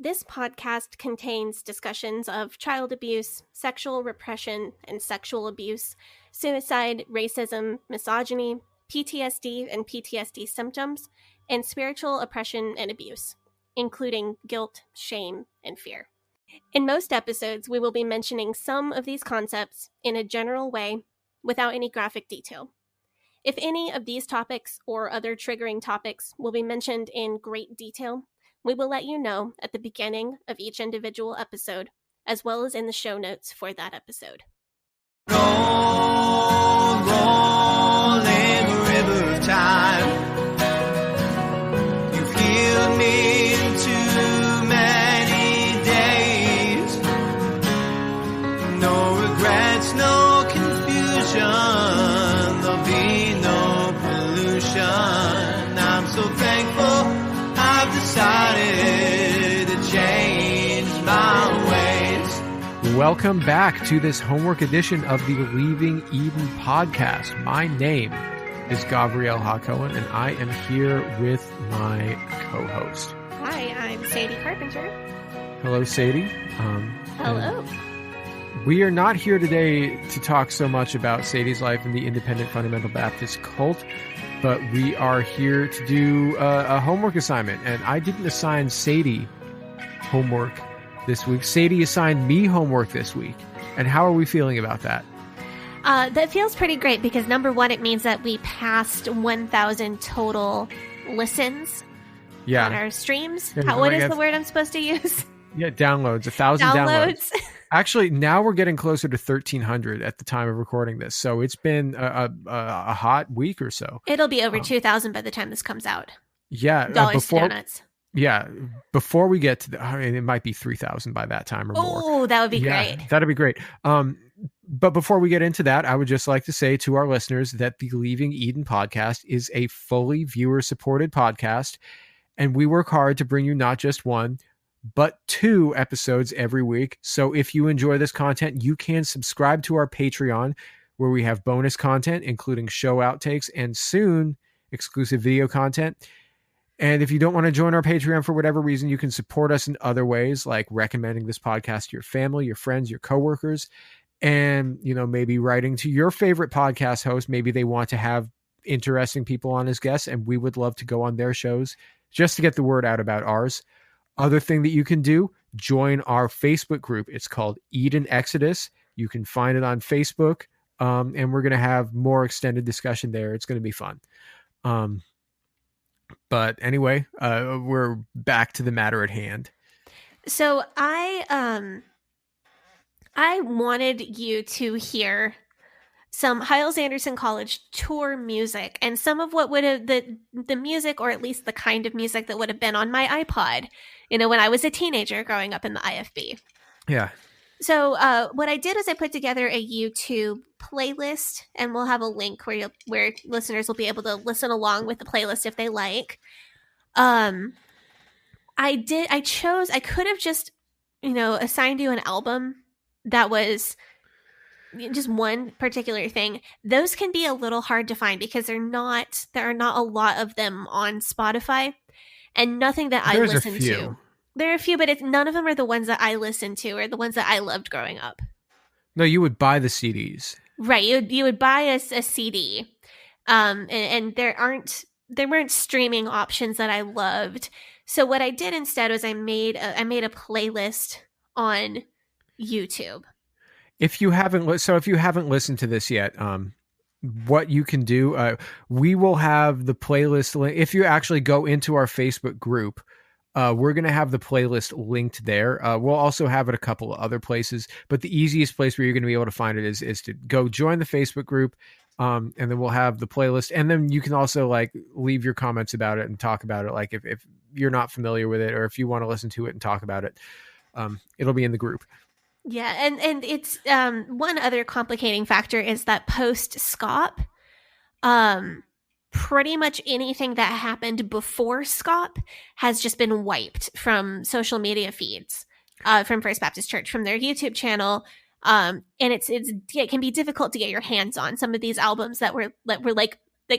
This podcast contains discussions of child abuse, sexual repression and sexual abuse, suicide, racism, misogyny, PTSD and PTSD symptoms, and spiritual oppression and abuse, including guilt, shame, and fear. In most episodes, we will be mentioning some of these concepts in a general way without any graphic detail. If any of these topics or other triggering topics will be mentioned in great detail, we will let you know at the beginning of each individual episode, as well as in the show notes for that episode. Roll, roll in the river of time. You've healed me in too many days. No regrets, no confusion. There'll be no pollution. I'm so thankful I've decided to change my ways. Welcome back to this homework edition of the Leaving Eden podcast. My name is Gabrielle Hacohen, and I am here with my co-host. Hi, I'm Sadie Carpenter. Hello, Sadie. Hello. We are not here today to talk so much about Sadie's life in the Independent Fundamental Baptist cult, but we are here to do a homework assignment, and I didn't assign Sadie homework this week. Sadie assigned me homework this week. And how are we feeling about that? That feels pretty great because, number one, it means that we passed 1,000 total listens on our streams. Yeah, what is the word I'm supposed to use? Yeah, downloads. 1,000 downloads. Actually, now we're getting closer to 1,300 at the time of recording this. So it's been a hot week or so. It'll be over 2,000 by the time this comes out. Yeah. Dollars to donuts. Yeah, before we get to it might be 3,000 by that time or more. Oh, that would be great. That'd be great. But before we get into that, I would just like to say to our listeners that the Leaving Eden podcast is a fully viewer-supported podcast, and we work hard to bring you not just one, but 2 episodes every week. So if you enjoy this content, you can subscribe to our Patreon, where we have bonus content, including show outtakes and soon exclusive video content. And if you don't want to join our Patreon for whatever reason, you can support us in other ways, like recommending this podcast to your family, your friends, your coworkers, and, maybe writing to your favorite podcast host. Maybe they want to have interesting people on as guests, and we would love to go on their shows just to get the word out about ours. Other thing that you can do, join our Facebook group. It's called Eden Exodus. You can find it on Facebook, and we're going to have more extended discussion there. It's going to be fun. But anyway, we're back to the matter at hand. So I wanted you to hear some Hyles-Anderson College tour music and some of what would have the music, or at least the kind of music that would have been on my iPod, when I was a teenager growing up in the IFB. Yeah. So what I did is I put together a YouTube playlist, and we'll have a link where listeners will be able to listen along with the playlist if they like. I could have just, assigned you an album that was just one particular thing. Those can be a little hard to find because there are not a lot of them on Spotify, and nothing that I listen to. There are a few, but none of them are the ones that I listened to or the ones that I loved growing up. No, you would buy the CDs. Right. You would buy a CD. And there weren't streaming options that I loved. So what I did instead was I made a playlist on YouTube. If you haven't listened to this yet, what you can do, we will have the playlist link. If you actually go into our Facebook group, we're going to have the playlist linked there. We'll also have it a couple of other places, but the easiest place where you're going to be able to find it is to go join the Facebook group. And then we'll have the playlist, and then you can also leave your comments about it and talk about it. If you're not familiar with it, or if you want to listen to it and talk about it, it'll be in the group. Yeah. And it's, one other complicating factor is that post-SCOP, pretty much anything that happened before SCOP has just been wiped from social media feeds, from First Baptist Church, from their YouTube channel. And it can be difficult to get your hands on some of these albums that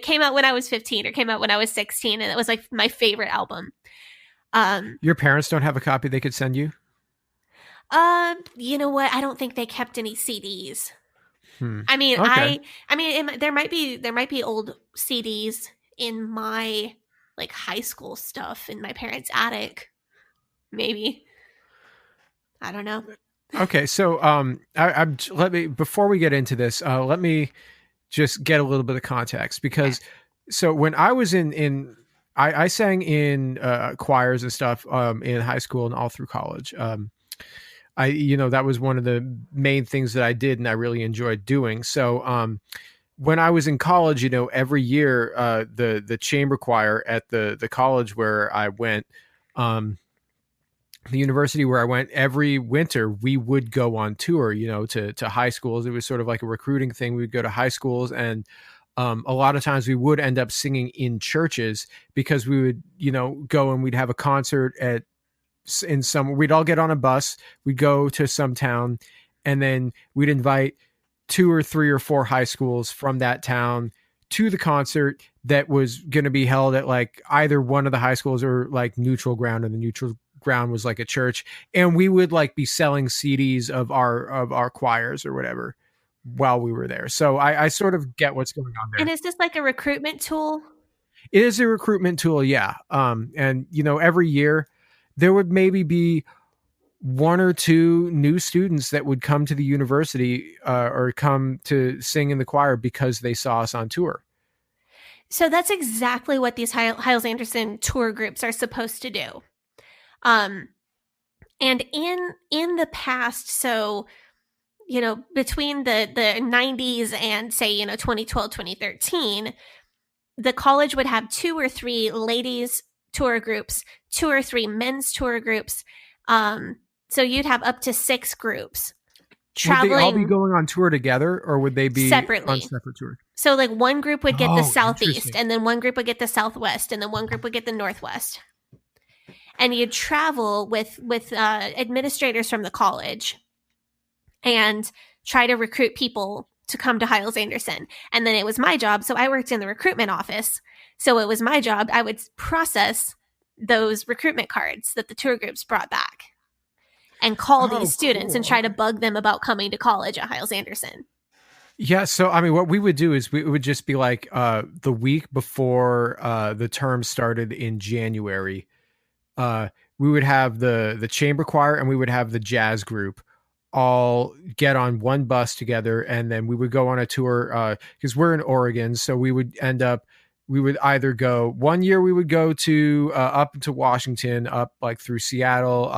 came out when I was 15 or came out when I was 16. And it was my favorite album. Your parents don't have a copy they could send you? You know what? I don't think they kept any CDs. I mean, Okay. there might be old CDs in my like high school stuff in my parents' attic. Maybe. I don't know. Okay. So, let me, before we get into this, let me just get a little bit of context because, so when I was I sang in choirs and stuff in high school and all through college. That was one of the main things that I did and I really enjoyed doing. So, when I was in college, every year, the chamber choir at the college where I went, the university where I went, every winter we would go on tour, to high schools. It was sort of like a recruiting thing. We would go to high schools, and a lot of times we would end up singing in churches because we would, go and we'd have a concert we'd all get on a bus, we'd go to some town, and then we'd invite 2 or 3 or 4 high schools from that town to the concert that was going to be held at like either one of the high schools or like neutral ground, and the neutral ground was like a church, and we would like be selling CDs of our choirs or whatever while we were there. So I sort of get what's going on there. And is this like a recruitment tool? It is a recruitment tool, yeah. And every year there would maybe be 1 or 2 new students that would come to the university or come to sing in the choir because they saw us on tour. So that's exactly what these Hyles-Anderson tour groups are supposed to do. And in the past, so, between the 90s and say, 2012, 2013, the college would have 2 or 3 ladies tour groups, 2 or 3 men's tour groups. So you'd have up to 6 groups traveling. Would they all be going on tour together, or would they be separately on separate tours? So like one group would get the Southeast, and then one group would get the Southwest, and then one group would get the Northwest. And you'd travel with administrators from the college and try to recruit people to come to Hyles-Anderson. And then it was my job. So I worked in the recruitment office. So it was my job. I would process those recruitment cards that the tour groups brought back and call these students and try to bug them about coming to college at Hyles-Anderson. Yeah. So, I mean, what we would do is we would just be like the week before the term started in January, we would have the chamber choir and we would have the jazz group all get on one bus together, and then we would go on a tour because we're in Oregon. So we would either go, one year we would go to up to Washington, up like through Seattle,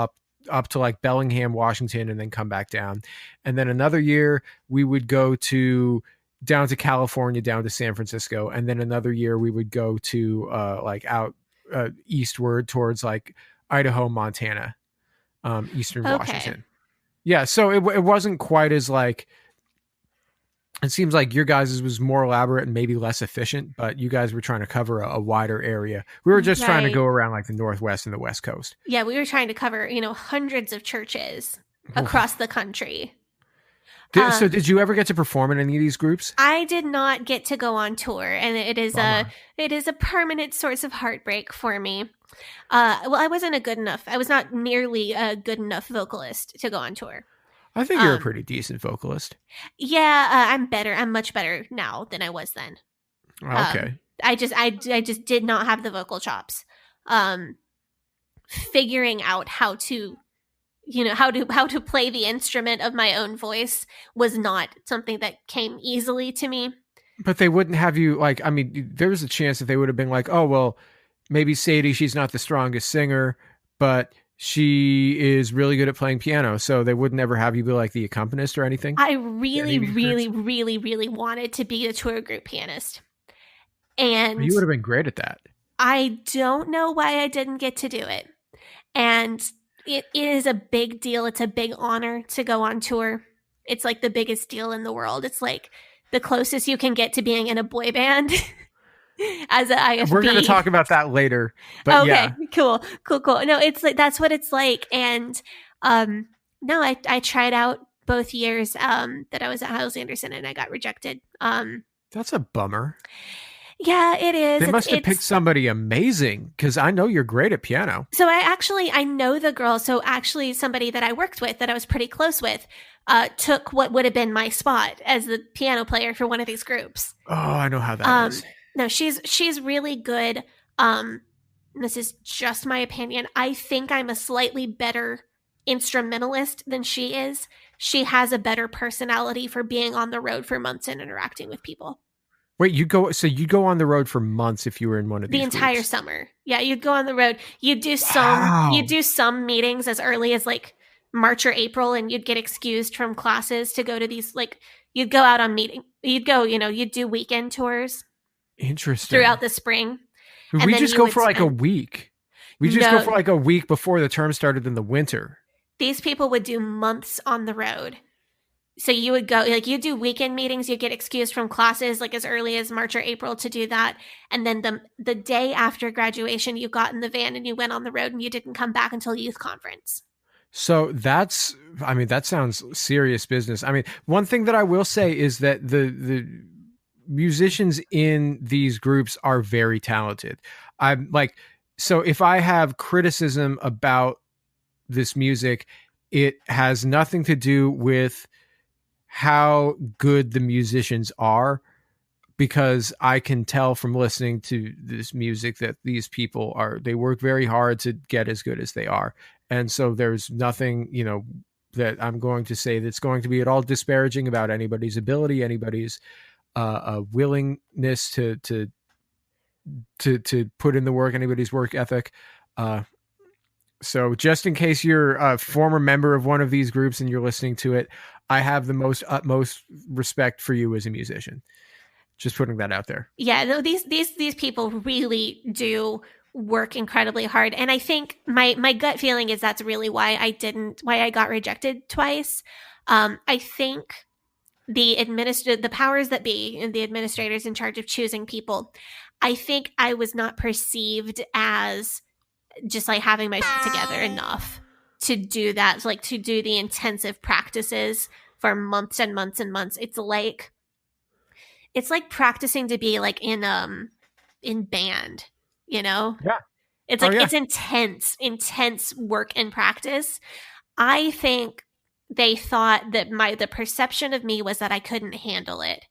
up to like Bellingham, Washington, and then come back down. And then another year we would go down to California, down to San Francisco. And then another year we would go to like out eastward towards like Idaho, Montana, eastern Washington. Yeah, so it wasn't quite as like, it seems like your guys' was more elaborate and maybe less efficient, but you guys were trying to cover a wider area. We were just trying to go around like the Northwest and the West Coast. Yeah, we were trying to cover, hundreds of churches across the country. So did you ever get to perform in any of these groups? I did not get to go on tour, and it is a permanent source of heartbreak for me. Well, I was not nearly a good enough vocalist to go on tour. I think you're a pretty decent vocalist. Yeah, I'm better. I'm much better now than I was then. Okay. I just did not have the vocal chops. Figuring out how to play the instrument of my own voice was not something that came easily to me. But they wouldn't have you like, I mean, there was a chance that they would have been like, oh, well, maybe Sadie, she's not the strongest singer, but she is really good at playing piano. So they would never have you be like the accompanist or anything. I really, really, really, really wanted to be a tour group pianist. And you would have been great at that. I don't know why I didn't get to do it. And it is a big deal. It's a big honor to go on tour. It's like the biggest deal in the world. It's like the closest you can get to being in a boy band as an IFB. We're going to talk about that later. But okay, yeah. Cool. No, it's like, that's what it's like. And no, I tried out both years that I was at Hyles-Anderson and I got rejected. That's a bummer. Yeah, it is. They must have picked somebody amazing, because I know you're great at piano. So I know the girl. So actually somebody that I worked with, that I was pretty close with, took what would have been my spot as the piano player for one of these groups. Oh, I know how that is. No, she's really good. This is just my opinion. I think I'm a slightly better instrumentalist than she is. She has a better personality for being on the road for months and interacting with people. Wait, you'd go on the road for months if you were in one of these the entire groups? Summer. Yeah, you'd go on the road. You'd do some meetings as early as like March or April, and you'd get excused from classes to go to these, like, you'd go out on meeting. You'd go, you'd do weekend tours. Interesting. Throughout the spring. We just go for like a week. We just go for like a week before the term started in the winter. These people would do months on the road. So you would go, like, you do weekend meetings, you get excused from classes like as early as March or April to do that. And then the day after graduation, you got in the van and you went on the road, and you didn't come back until youth conference. So that sounds serious business. I mean, one thing that I will say is that the musicians in these groups are very talented. I'm like, so if I have criticism about this music, it has nothing to do with how good the musicians are, because I can tell from listening to this music that these people they work very hard to get as good as they are. And so there's nothing, that I'm going to say that's going to be at all disparaging about anybody's ability, anybody's willingness to put in the work, anybody's work ethic. So just in case you're a former member of one of these groups and you're listening to it, I have the utmost respect for you as a musician. Just putting that out there. Yeah, no, these people really do work incredibly hard. And I think my gut feeling is that's really why I got rejected twice. I think the powers that be and the administrators in charge of choosing people, I think I was not perceived as just like having my shit together enough to do that, like to do the intensive practices for months and months and months. It's like practicing to be like in band, Yeah. It's like, it's intense work and practice. I think they thought that the perception of me was that I couldn't handle it.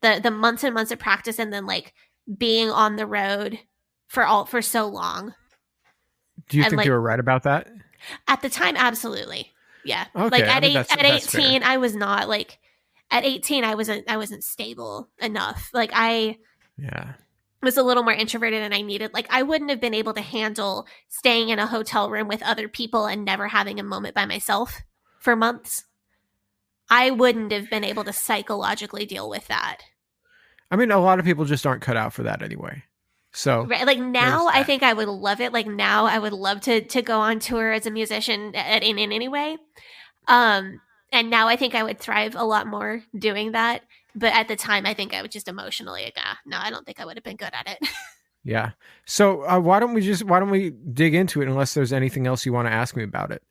The months and months of practice, and then like being on the road for so long. Do you think you were right about that? At the time, absolutely. Yeah. Okay. Like at 18, I was not like, at 18, I wasn't stable enough. Like I was a little more introverted, and I needed, like, I wouldn't have been able to handle staying in a hotel room with other people and never having a moment by myself for months. I wouldn't have been able to psychologically deal with that. I mean, a lot of people just aren't cut out for that anyway. So right, like now I think I would love it. Like now I would love to go on tour as a musician in any way. And now I think I would thrive a lot more doing that. But at the time, I think I was just emotionally like, no, I don't think I would have been good at it. Yeah. So why don't we dig into it, unless there's anything else you want to ask me about it?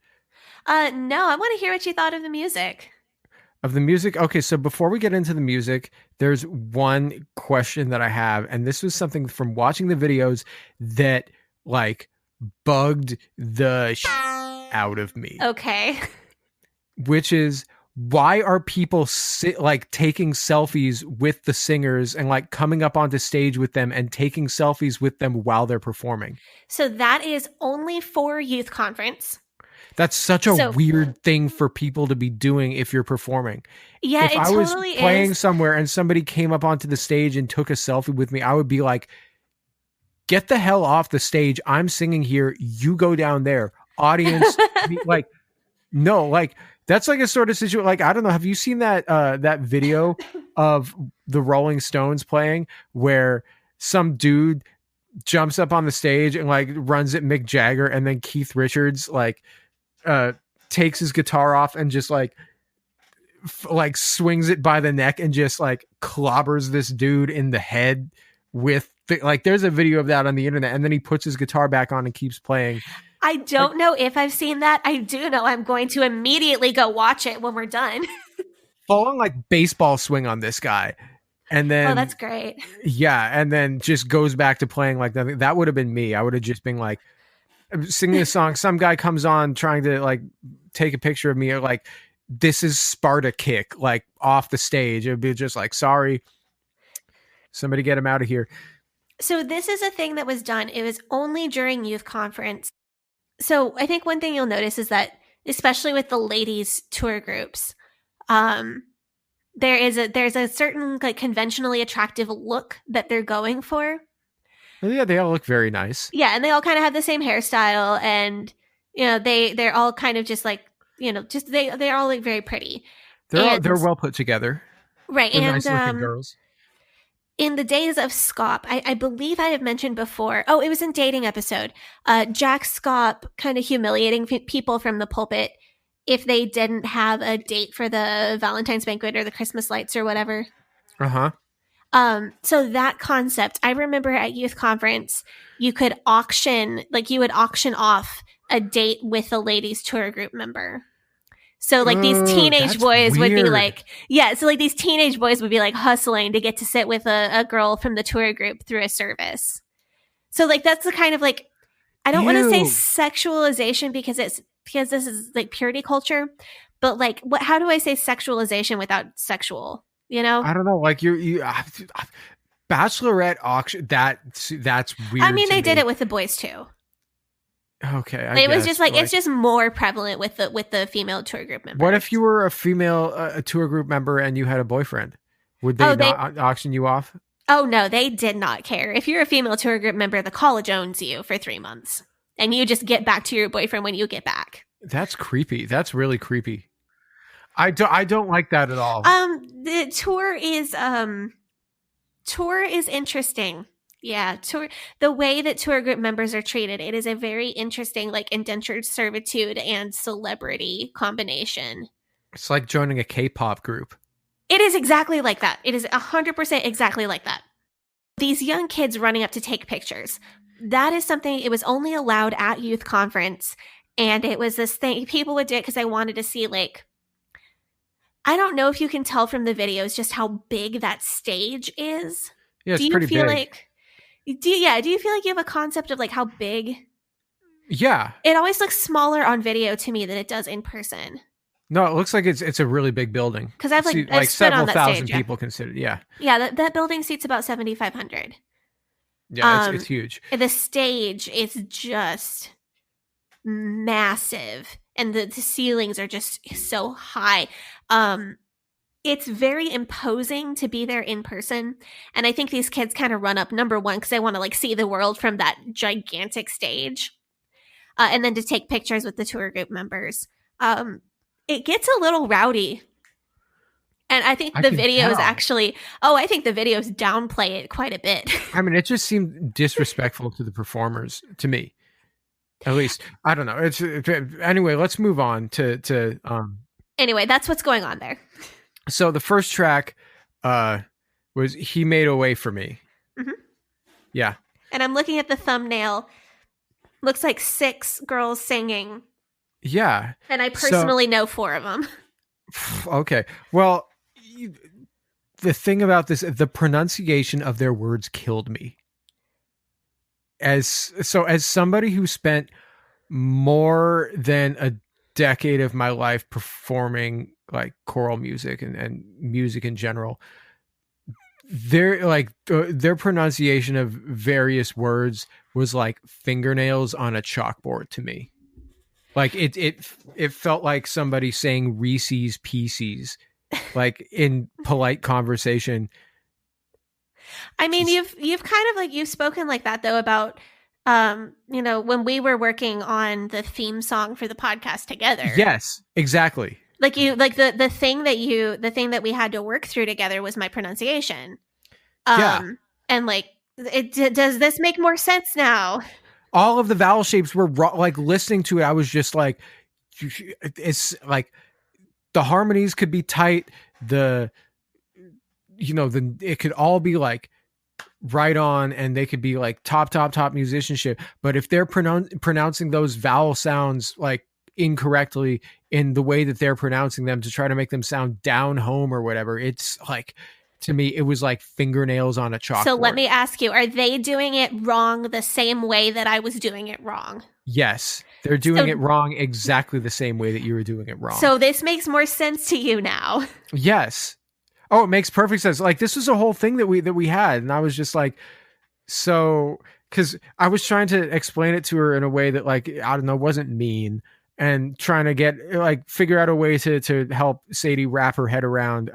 No, I want to hear what you thought of the music. Of the music? Okay, so before we get into the music, there's one question that I have, and this was something from watching the videos that like bugged the out of me. Okay. Which is, why are people taking selfies with the singers and like coming up onto stage with them and taking selfies with them while they're performing? So that is only for youth conference. That's such a weird thing for people to be doing if you're performing. Yeah, if I was playing somewhere and somebody came up onto the stage and took a selfie with me, I would be like, get the hell off the stage. I'm singing here. You go down there. Audience, like, no, like, that's like a sort of situation. Like, I don't know. Have you seen that video of the Rolling Stones playing where some dude jumps up on the stage and like runs at Mick Jagger, and then Keith Richards like takes his guitar off and just like swings it by the neck and just like clobbers this dude in the head with there's a video of that on the internet, and then he puts his guitar back on and keeps playing. I don't know if I've seen that. I do know I'm going to immediately go watch it when we're done. Full on like baseball swing on this guy. And then, Oh, that's great. yeah, and then just goes back to playing like nothing. That would have been me. I would have just been like singing a song. Some guy comes on trying to like take a picture of me, or like, this is Sparta kick, like off the stage. It would be just like, sorry, somebody get him out of here. So this is a thing that was done. It was only during youth conference. So I think one thing you'll notice is that, especially with the ladies tour groups, there's a certain like conventionally attractive look that they're going for. Yeah, they all look very nice. Yeah, and they all kind of have the same hairstyle, and they're all kind of just like just they're all like very pretty. They're well put together, right? They're and nice looking girls. In the days of Scop, I believe I have mentioned before. Oh, it was in dating episode. Jack Scop kind of humiliating people from the pulpit if they didn't have a date for the Valentine's banquet or the Christmas lights or whatever. So that concept, I remember at youth conference, you would auction off a date with a ladies tour group member. So like these teenage boys would be like, so like these teenage boys would be like hustling to get to sit with a girl from the tour group through a service. So like that's the kind of like, I don't want to say sexualization because this is like purity culture, but like how do I say sexualization without sexual? I don't know. Like you bachelorette auction. That's weird. I mean, they did it with the boys too. Okay, it was just like it's just more prevalent with the female tour group members. What if you were a female tour group member and you had a boyfriend? Would they not auction you off? Oh no, they did not care. If you're a female tour group member, the college owns you for 3 months, and you just get back to your boyfriend when you get back. That's creepy. That's really creepy. I don't like that at all. The tour is interesting. Yeah, the way that tour group members are treated, it is a very interesting, like, indentured servitude and celebrity combination. It's like joining a K-pop group. It is exactly like that. It is 100% exactly like that. These young kids running up to take pictures, that is something, it was only allowed at youth conference, and it was this thing, people would do it because they wanted to see, like, I don't know if you can tell from the videos just how big that stage is. Yeah, it's pretty big. Do you feel like you have a concept of like how big? Yeah. It always looks smaller on video to me than it does in person. No, it looks like it's a really big building. Because I've like several thousand people considered. Yeah. Yeah, that building seats about 7,500. Yeah, it's huge. The stage is just massive, and the ceilings are just so high. It's very imposing to be there in person. And I think these kids kind of run up, number one, because they want to like see the world from that gigantic stage. And then to take pictures with the tour group members. It gets a little rowdy. And I think the videos I think the videos downplay it quite a bit. I mean, it just seemed disrespectful to the performers, to me. At least, I don't know. Anyway, let's move on to Anyway, that's what's going on there. So the first track was He Made a Way for Me. Mm-hmm. Yeah. And I'm looking at the thumbnail. Looks like 6 girls singing. Yeah. And I personally know 4 of them. Okay. Well, the thing about this, the pronunciation of their words killed me. As somebody who spent more than a decade of my life performing like choral music and music in general, their pronunciation of various words was like fingernails on a chalkboard to me. Like it felt like somebody saying Reese's Pieces, like in polite conversation. I mean, you've kind of like, you've spoken like that though about when we were working on the theme song for the podcast together. Yes, exactly. Like the thing that we had to work through together was my pronunciation. And like, does this make more sense now? All of the vowel shapes were like, listening to it, I was just like, it's like the harmonies could be tight. It could all be like right on, and they could be like top musicianship. But if they're pronouncing those vowel sounds like incorrectly in the way that they're pronouncing them to try to make them sound down home or whatever, it's like, to me, it was like fingernails on a chalkboard. So let me ask you, are they doing it wrong the same way that I was doing it wrong? Yes, they're doing it wrong exactly the same way that you were doing it wrong. So this makes more sense to you now. Yes. Oh, it makes perfect sense. Like, this was a whole thing that we had, and I was just like, so, because I was trying to explain it to her in a way that, like, I don't know, wasn't mean, and trying to figure out a way to help Sadie wrap her head around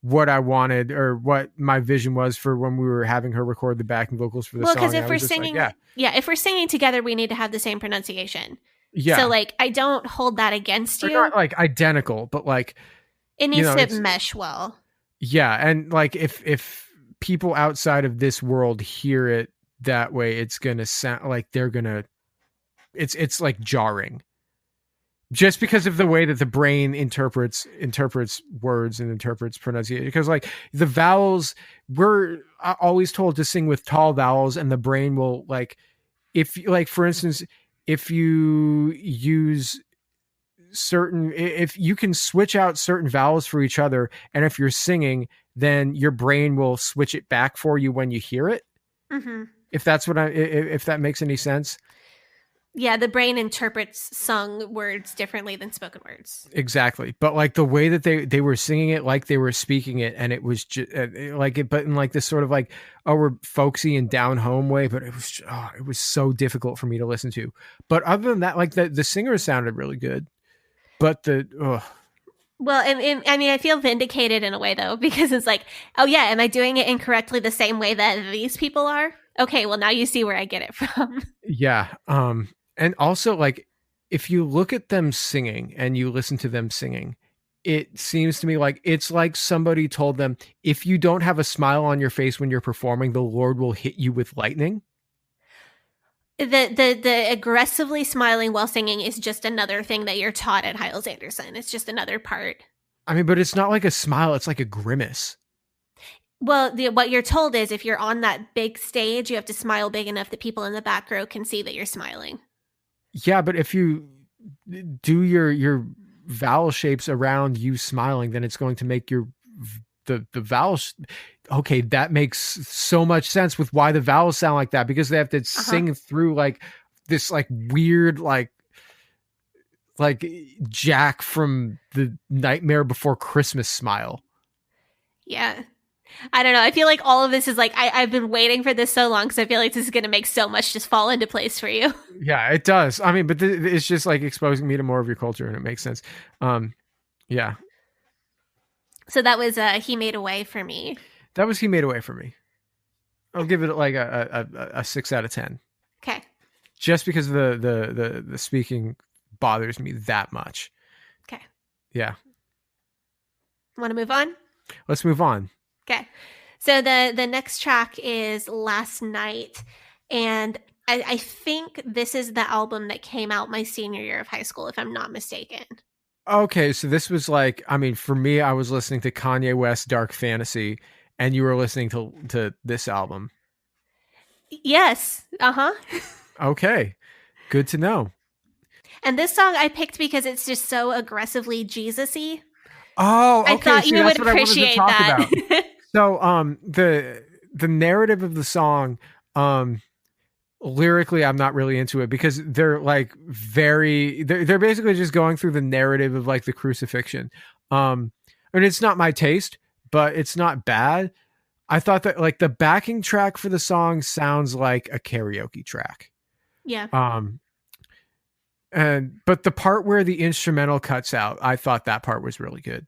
what I wanted or what my vision was for when we were having her record the backing vocals for the song. Well, because if we're singing, if we're singing together, we need to have the same pronunciation. Yeah. So, like, I don't hold that against you. They're not like identical, but like it needs to mesh well. Yeah, and like if people outside of this world hear it that way, it's gonna sound like it's like jarring. Just because of the way that the brain interprets words and interprets pronunciation. Because like the vowels, we're always told to sing with tall vowels, and the brain will like, if like, for instance, if you use if you can switch out certain vowels for each other, and if you're singing, then your brain will switch it back for you when you hear it. Mm-hmm. If that's if that makes any sense. Yeah, the brain interprets sung words differently than spoken words. Exactly. But like the way that they were singing it like they were speaking it, and it was just like it, but in like this sort of like, we're folksy and down home way, but it was so difficult for me to listen to. But other than that, like the singer sounded really good. But well, and I mean, I feel vindicated in a way though, because it's like, oh yeah, am I doing it incorrectly the same way that these people are? Okay, well now you see where I get it from. Yeah. And also, like, if you look at them singing and you listen to them singing, it seems to me like it's like somebody told them, if you don't have a smile on your face when you're performing, the Lord will hit you with lightning. The aggressively smiling while singing is just another thing that you're taught at Hyles-Anderson. It's just another part. I mean, but it's not like a smile. It's like a grimace. Well, what you're told is if you're on that big stage, you have to smile big enough that people in the back row can see that you're smiling. Yeah, but if you do your vowel shapes around you smiling, then it's going to make the vowels. Okay, that makes so much sense with why the vowels sound like that, because they have to sing through like this like weird like Jack from the Nightmare Before Christmas smile. Yeah. I don't know. I feel like all of this is like, I've been waiting for this so long, because I feel like this is going to make so much just fall into place for you. Yeah, it does. I mean, but it's just like exposing me to more of your culture, and it makes sense. Yeah. So that was He Made a Way for me. That was He Made a Way for me. I'll give it like a 6 out of 10. Okay. Just because the speaking bothers me that much. Okay. Yeah. Want to move on? Let's move on. Okay. So the next track is Last Night. And I think this is the album that came out my senior year of high school, if I'm not mistaken. Okay. So this was like, I mean, for me, I was listening to Kanye West Dark Fantasy, and you were listening to this album. Yes. Uh-huh. Okay. Good to know. And this song I picked because it's just so aggressively Jesus-y. Oh, okay. I thought you would appreciate that. So, the narrative of the song, lyrically, I'm not really into it, because they're like they're basically just going through the narrative of like the crucifixion. I mean, it's not my taste, but it's not bad. I thought that like the backing track for the song sounds like a karaoke track. Yeah. But the part where the instrumental cuts out, I thought that part was really good.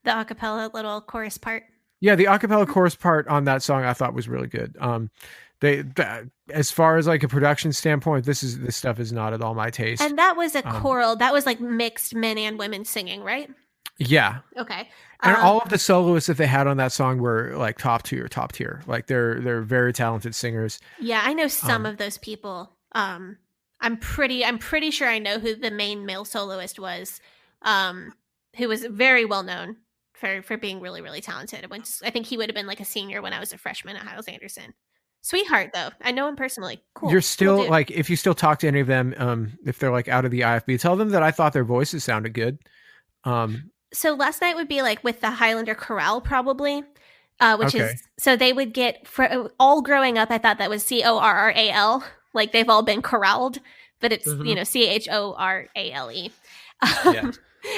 The acapella little chorus part. Yeah, the acapella chorus part on that song I thought was really good. As far as like a production standpoint, this stuff is not at all my taste. And that was a choral. That was like mixed men and women singing, right? Yeah. Okay. And all of the soloists that they had on that song were like top tier. Like they're very talented singers. Yeah, I know some of those people. I'm pretty sure I know who the main male soloist was, who was very well known for being really, really talented. I think he would have been like a senior when I was a freshman at Hyles-Anderson. Sweetheart, though. I know him personally. Cool. You're still cool, like, if you still talk to any of them, if they're like out of the IFB, tell them that I thought their voices sounded good. So Last Night would be like with the Highlander Chorale, probably. which Okay. is so they would get for all growing up. I thought that was CORRAL, like they've all been corralled, but it's Mhm. CHORALE. Yeah.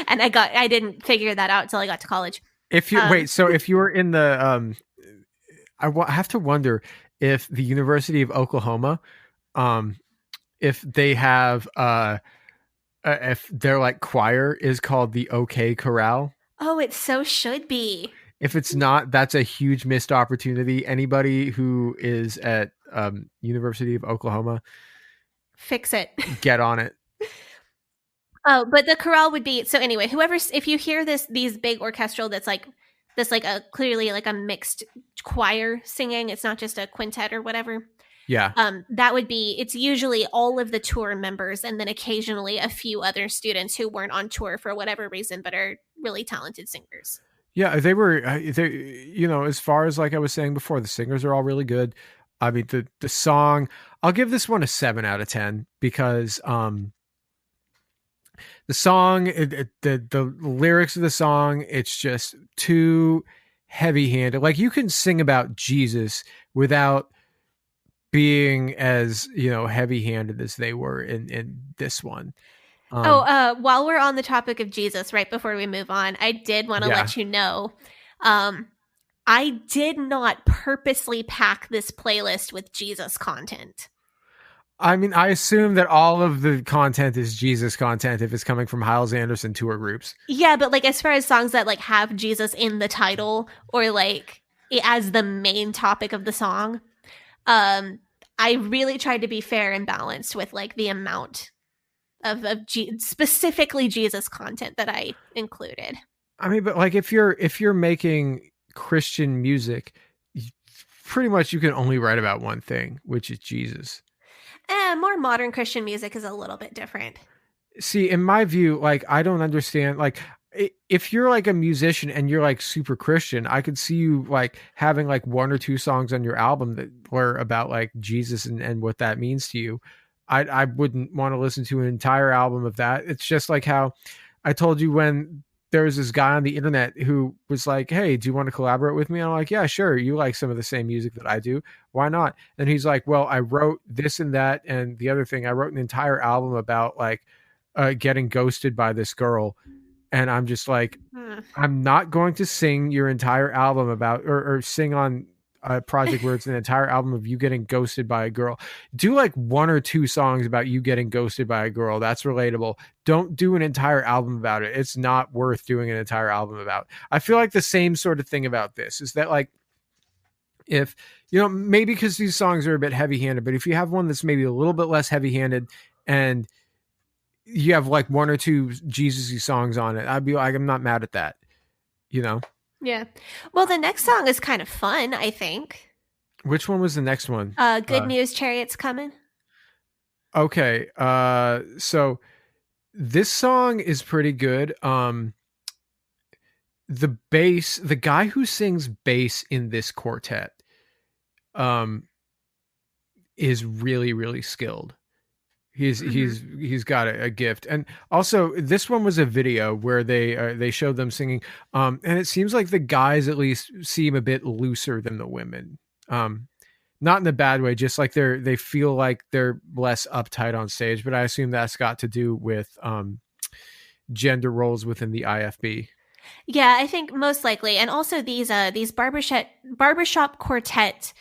And I didn't figure that out until I got to college. If you wait, so if you were in the I have to wonder if the University of Oklahoma, if they have if their like choir is called the OK Chorale. Oh, it so should be. If it's not, that's a huge missed opportunity. Anybody who is at University of Oklahoma, Fix it. get on it. Oh, but the chorale would be so anyway. If you hear these big orchestral that's like this, like a clearly like a mixed choir singing, it's not just a quintet or whatever. Yeah. That would be. It's usually all of the tour members, and then occasionally a few other students who weren't on tour for whatever reason, but are really talented singers. Yeah, they were. You know, as far as like I was saying before, the singers are all really good. I mean, the song, I'll give this one a 7 out of 10 because the song, the lyrics of the song, it's just too heavy-handed. Like you can sing about Jesus without being as, you know, heavy-handed as they were in this one. While we're on the topic of Jesus, right before we move on, I did want to Yeah. let you know, I did not purposely pack this playlist with Jesus content. I mean, I assume that all of the content is Jesus content if it's coming from Hyles Anderson tour groups. Yeah, but like as far as songs that like have Jesus in the title or like as the main topic of the song, I really tried to be fair and balanced with like the amount of specifically Jesus content that I included. I mean, but like if you're making Christian music, pretty much you can only write about one thing, which is Jesus. More modern Christian music is a little bit different. See, in my view, like I don't understand, like if you're like a musician and you're like super Christian, I could see you like having like 1 or 2 songs on your album that were about like Jesus and what that means to you. I wouldn't want to listen to an entire album of that. It's just like how I told you when there was this guy on the internet who was like, "Hey, do you want to collaborate with me?" And I'm like, "Yeah, sure. You like some of the same music that I do. Why not?" And he's like, "Well, I wrote this and that and the other thing. I wrote an entire album about like getting ghosted by this girl." And I'm just like, I'm not going to sing your entire album about or sing on a project where it's an entire album of you getting ghosted by a girl. Do like 1 or 2 songs about you getting ghosted by a girl. That's relatable. Don't do an entire album about it. It's not worth doing an entire album about. I feel like the same sort of thing about this is that like, if, you know, maybe because these songs are a bit heavy handed, but if you have one that's maybe a little bit less heavy handed and you have like 1 or 2 Jesus-y songs on it, I'd be like, I'm not mad at that, you know? Yeah. Well, the next song is kind of fun, I think. Which one was the next one? Good News, Chariots Coming. Okay. So this song is pretty good. The bass, the guy who sings bass in this quartet, is really, really skilled. He's got a gift. And also this one was a video where they showed them singing, and it seems like the guys at least seem a bit looser than the women, not in a bad way, just like they feel like they're less uptight on stage, but I assume that's got to do with gender roles within the IFB. Yeah, I think most likely. And also these barbershop quartet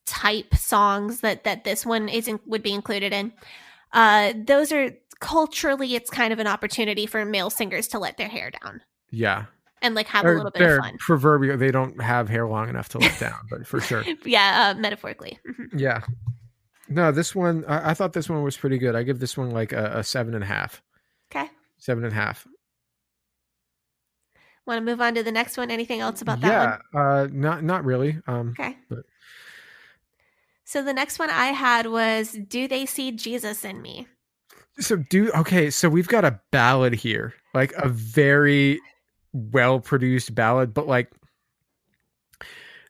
type songs that this one would be included in. Those are culturally, it's kind of an opportunity for male singers to let their hair down. Yeah. And like have a little bit of fun. Proverbial, they don't have hair long enough to let down, but for sure. Yeah, metaphorically. Yeah. No, this one, I thought this one was pretty good. I give this one like a 7.5. Okay. 7.5. Want to move on to the next one? Anything else about that one? Yeah, not really. Okay. But. So the next one I had was Do They See Jesus in Me? So we've got a ballad here, like a very well-produced ballad, but like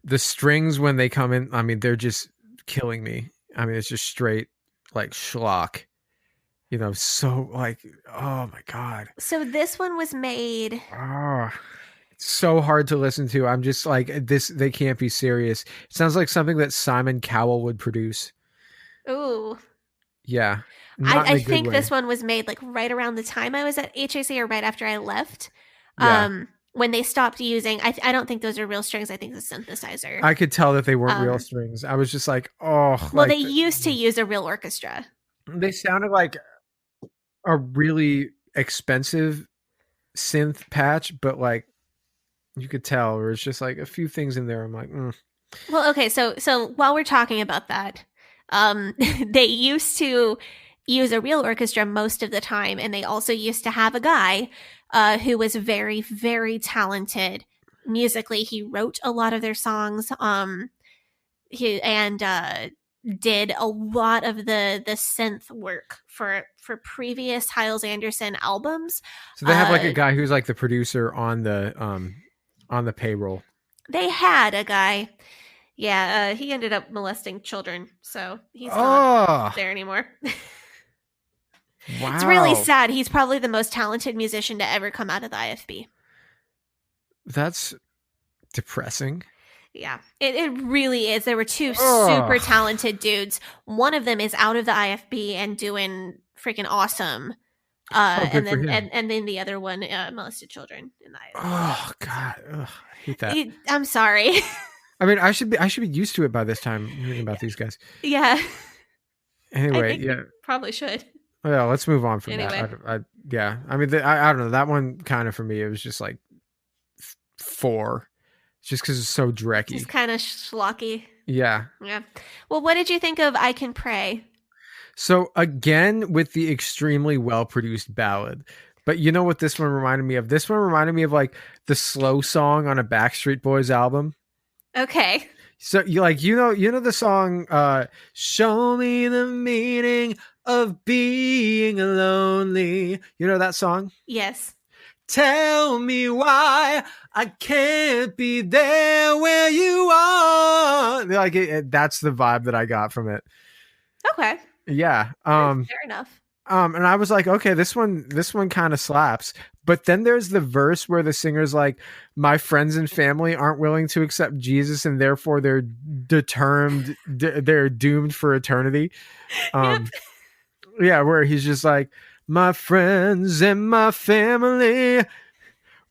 the strings when they come in, I mean, they're just killing me. I mean, it's just straight like schlock, you know, so like, oh my God. So this one was made It's so hard to listen to. I'm just like, this, they can't be serious. It sounds like something that Simon Cowell would produce. Ooh. Yeah. Not in I a good think way. this one was made like right around the time I was at HAC or right after I left. Yeah. When they stopped using, I don't think those are real strings. I think it's a synthesizer. I could tell that they weren't real Um, strings. I was just like, oh, well, like they used to use a real orchestra. they sounded like a really expensive synth patch, but like you could tell there was just like a few things in there. I'm like, Well, okay, so while we're talking about that, they used to use a real orchestra most of the time, and they also used to have a guy who was very, very talented musically. He wrote a lot of their songs. He did a lot of the synth work for previous Hyles Anderson albums. so they have like a guy who's like the producer on the payroll. They had a guy. Yeah, he ended up molesting children, so he's not there anymore. Wow. It's really sad. He's probably the most talented musician to ever come out of the IFB. That's depressing. Yeah, it really is. There were two super talented dudes. One of them is out of the IFB and doing freaking awesome. And then the other one molested children in the IFB. Oh God, I hate that. I'm sorry. I mean, I should be used to it by this time. Hearing about these guys. Yeah. Anyway, probably should. Well, let's move on from Anyway. that. I mean, I don't know. That one kind of for me, it was just like 4, just because it's so drecky. It's kind of schlocky. Yeah. Yeah. Well, what did you think of "I Can Pray"? So again, with the extremely well-produced ballad. But you know what this one reminded me of? This one reminded me of like the slow song on a Backstreet Boys album. Okay. So you know the song "Show Me the Meaning of Being Lonely." You know that song? Yes. Tell me why I can't be there where you are. Like that's the vibe that I got from it. Okay. Yeah. Fair enough. And I was like, okay, this one kind of slaps. But then there's the verse where the singer's like, my friends and family aren't willing to accept Jesus, and therefore they're they're doomed for eternity. Yep. Yeah, where he's just like, my friends and my family,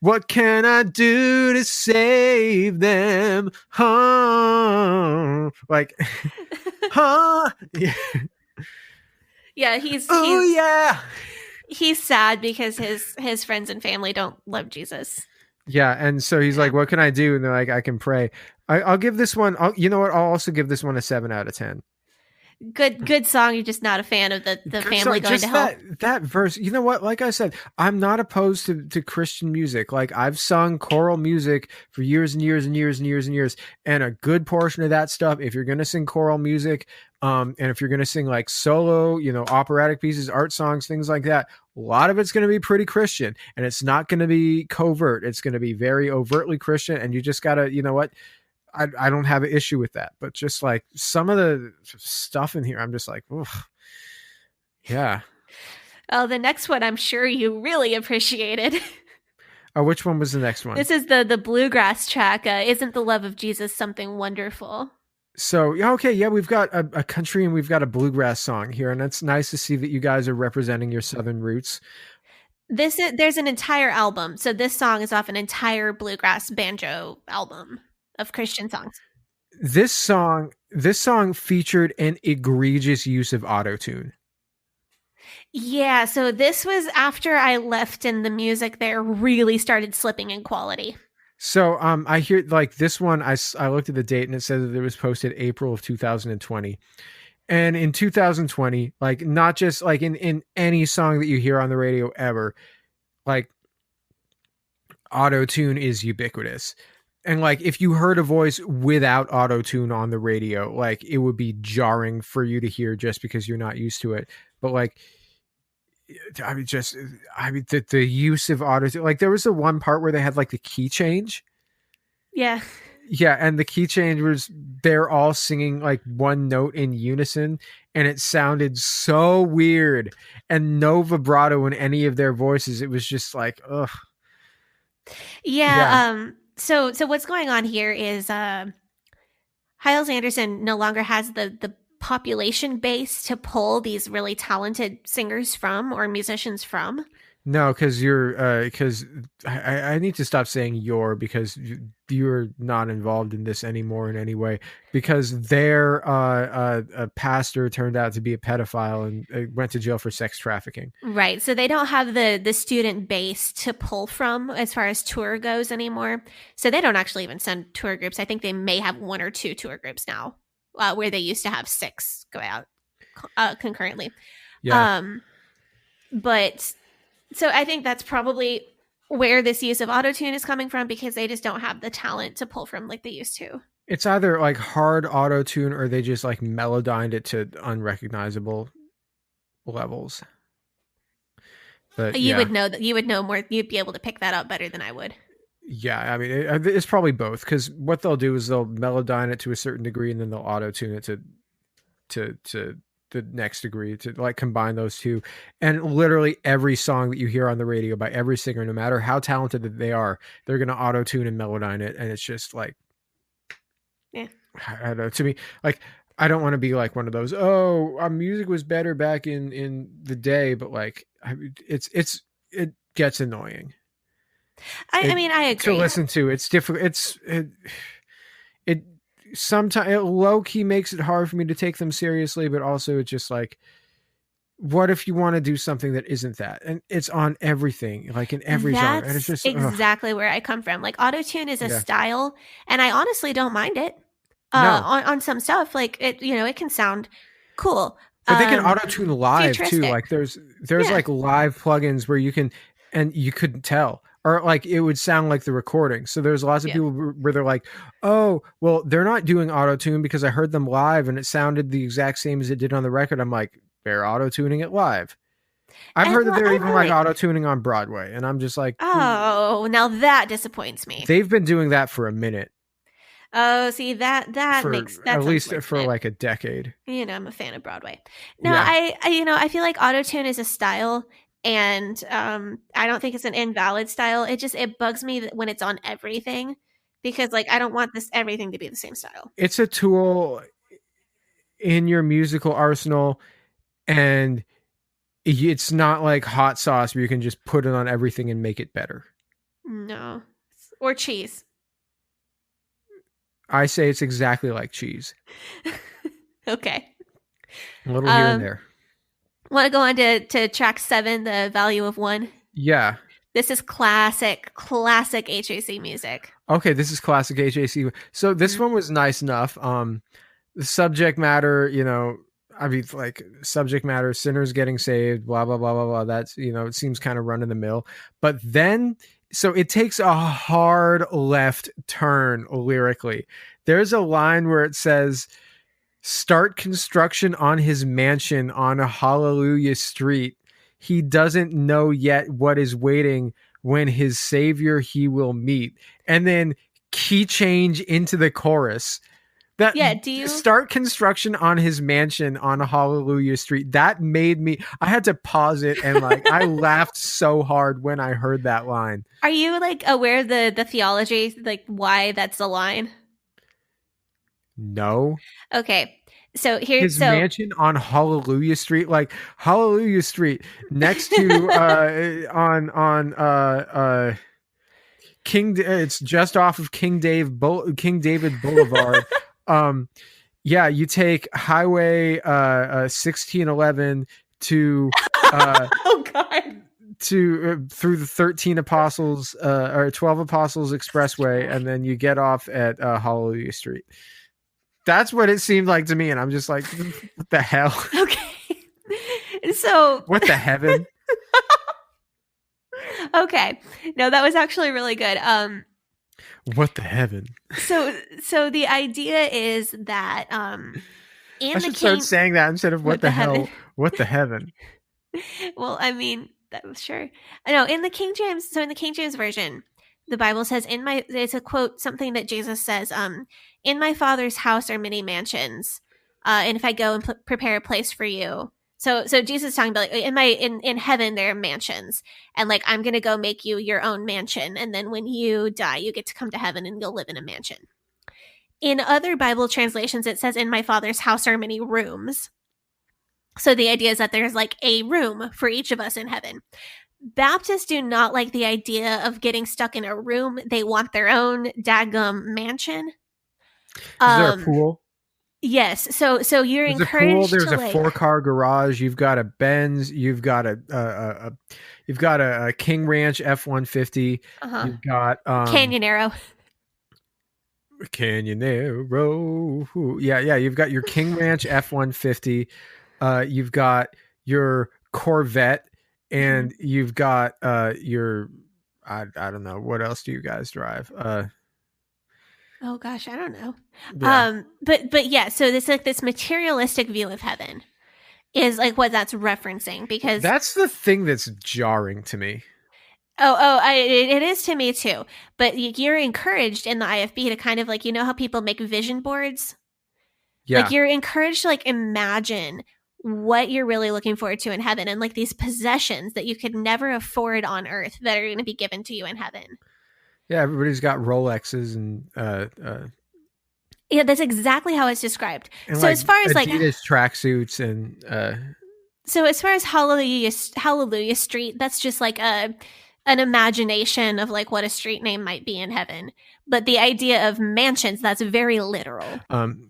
what can I do to save them? Huh? Like, huh? Yeah. Yeah, he's sad because his friends and family don't love Jesus. Yeah, and so he's like, what can I do? And they're like, I can pray. I'll give this one, you know what? I'll also give this one a 7 out of 10. Good song. You're just not a fan of the family going to hell. That verse, you know what? Like I said, I'm not opposed to Christian music. Like I've sung choral music for years and years and years and years and years. And a good portion of that stuff, if you're going to sing choral music, and if you're going to sing like solo, operatic pieces, art songs, things like that, a lot of it's going to be pretty Christian, and it's not going to be covert. It's going to be very overtly Christian. And you just got to, you know what? I don't have an issue with that, but just like some of the stuff in here, I'm just like, ugh. Yeah. Oh, the next one I'm sure you really appreciated. Oh, which one was the next one? This is the bluegrass track. Isn't the love of Jesus something wonderful? So, okay, yeah, we've got a country and we've got a bluegrass song here, and it's nice to see that you guys are representing your Southern roots. There's an entire album. So this song is off an entire bluegrass banjo album of Christian songs. This song featured an egregious use of autotune. Yeah, so this was after I left and the music there really started slipping in quality. So I hear like this one, I looked at the date and it said that it was posted April of 2020. And in 2020, like not just like in any song that you hear on the radio ever, like autotune is ubiquitous. And like if you heard a voice without autotune on the radio, like it would be jarring for you to hear just because you're not used to it. But like the use of autotune, like there was the one part where they had like the key change. Yeah. Yeah, and the key change was they're all singing like one note in unison, and it sounded so weird, and no vibrato in any of their voices. It was just like, ugh. Yeah. So what's going on here is Hyles Anderson no longer has the population base to pull these really talented singers from or musicians from. No, because I need to stop saying because you're not involved in this anymore in any way, because their a pastor turned out to be a pedophile and went to jail for sex trafficking. Right. So they don't have the student base to pull from as far as tour goes anymore. So they don't actually even send tour groups. I think they may have 1 or 2 tour groups now, where they used to have 6 go out concurrently. Yeah. But so I think that's probably where this use of autotune is coming from, because they just don't have the talent to pull from like they used to. It's either like hard autotune or they just like melodined it to unrecognizable levels. But you would know that. You would know more. You'd be able to pick that up better than I would. Yeah, I mean, it's probably both, because what they'll do is they'll melodyne it to a certain degree and then they'll auto-tune it to the next degree, to like combine those two. And literally every song that you hear on the radio by every singer, no matter how talented that they are, they're going to auto-tune and melodyne it. And it's just like, yeah, I don't know, to me, like, I don't want to be like one of those, oh, our music was better back in the day, but like, it gets annoying. I mean, I agree. To listen to, it's difficult. It sometimes low key makes it hard for me to take them seriously, but also it's just like, what if you want to do something that isn't that? And it's on everything, like in every genre. And it's just exactly where I come from. Like autotune is a style, and I honestly don't mind it. No. On some stuff, like it, it can sound cool. But they can autotune live too. Like there's like live plugins where you can, and you couldn't tell, or like it would sound like the recording. So there's lots of people where they're like, oh, well, they're not doing autotune because I heard them live and it sounded the exact same as it did on the record. I'm like, they're auto-tuning it live. I've heard that they're even like auto-tuning on Broadway, and I'm just like, oh, now that disappoints me. They've been doing that for a minute. Oh, see, that makes at least for like a decade. I'm a fan of Broadway. No, I feel like autotune is a style, and I don't think it's an invalid style. It bugs me when it's on everything, because like I don't want everything to be the same style. It's a tool in your musical arsenal, and it's not like hot sauce where you can just put it on everything and make it better. No, or cheese. I say it's exactly like cheese. Okay. A little here and there. Want to go on to track 7, The Value of One? Yeah. This is classic HAC music. Okay, this is classic HAC. So this one was nice enough. The subject matter, I mean, like subject matter, sinners getting saved, blah, blah, blah, blah, blah. That's, it seems kind of run of the mill. But then, so it takes a hard left turn lyrically. There's a line where it says, start construction on his mansion on a Hallelujah street. He doesn't know yet what is waiting when his savior he will meet. And then key change into the chorus. Do you start construction on his mansion on a Hallelujah street? That made me, I had to pause it, and like I laughed so hard when I heard that line. Are you like aware of the theology, like why that's the line? No. Okay. So here's his mansion on Hallelujah Street, like Hallelujah Street next to on King. It's just off of King David Boulevard. Yeah, you take Highway 1611 to oh God. to through the 13 Apostles or 12 Apostles Expressway, and then you get off at Hallelujah Street. That's what it seemed like to me, and I'm just like, what the hell? Okay. So what the heaven? Okay. No, that was actually really good. What the heaven? So the idea is that I should start saying that instead of what the hell? What the heaven? Well, I mean, that was sure. No, in the King James, so in the King James version, the Bible says, it's a quote, something that Jesus says, in my Father's house are many mansions, and if I go and prepare a place for you, So Jesus is talking about like in heaven there are mansions, and like I'm gonna go make you your own mansion, and then when you die, you get to come to heaven and you'll live in a mansion. In other Bible translations, it says, "In my Father's house are many rooms." So the idea is that there's like a room for each of us in heaven. Baptists do not like the idea of getting stuck in a room. They want their own daggum mansion. Is there a pool? Yes. So you're There's encouraged a pool. There's to a like 4-car garage. You've got a Benz. You've got a King Ranch F-150. You've got Canyonero. Yeah. You've got your King Ranch F-150. You've got your Corvette, and you've got your I don't know, what else do you guys drive? Oh gosh, I don't know. Yeah. But yeah, so this like this materialistic view of heaven is like what that's referencing, because That's the thing that's jarring to me. It is to me too. But you're encouraged in the IFB to kind of like, you know how people make vision boards? Yeah. Like you're encouraged to like imagine what you're really looking forward to in heaven, and like these possessions that you could never afford on earth that are going to be given to you in heaven. Yeah, everybody's got Rolexes and yeah, that's exactly how it's described. and so like as far as like Adidas tracksuits and so as far as Hallelujah Street, that's just like an imagination of like what a street name might be in heaven. But the idea of mansions, that's very literal.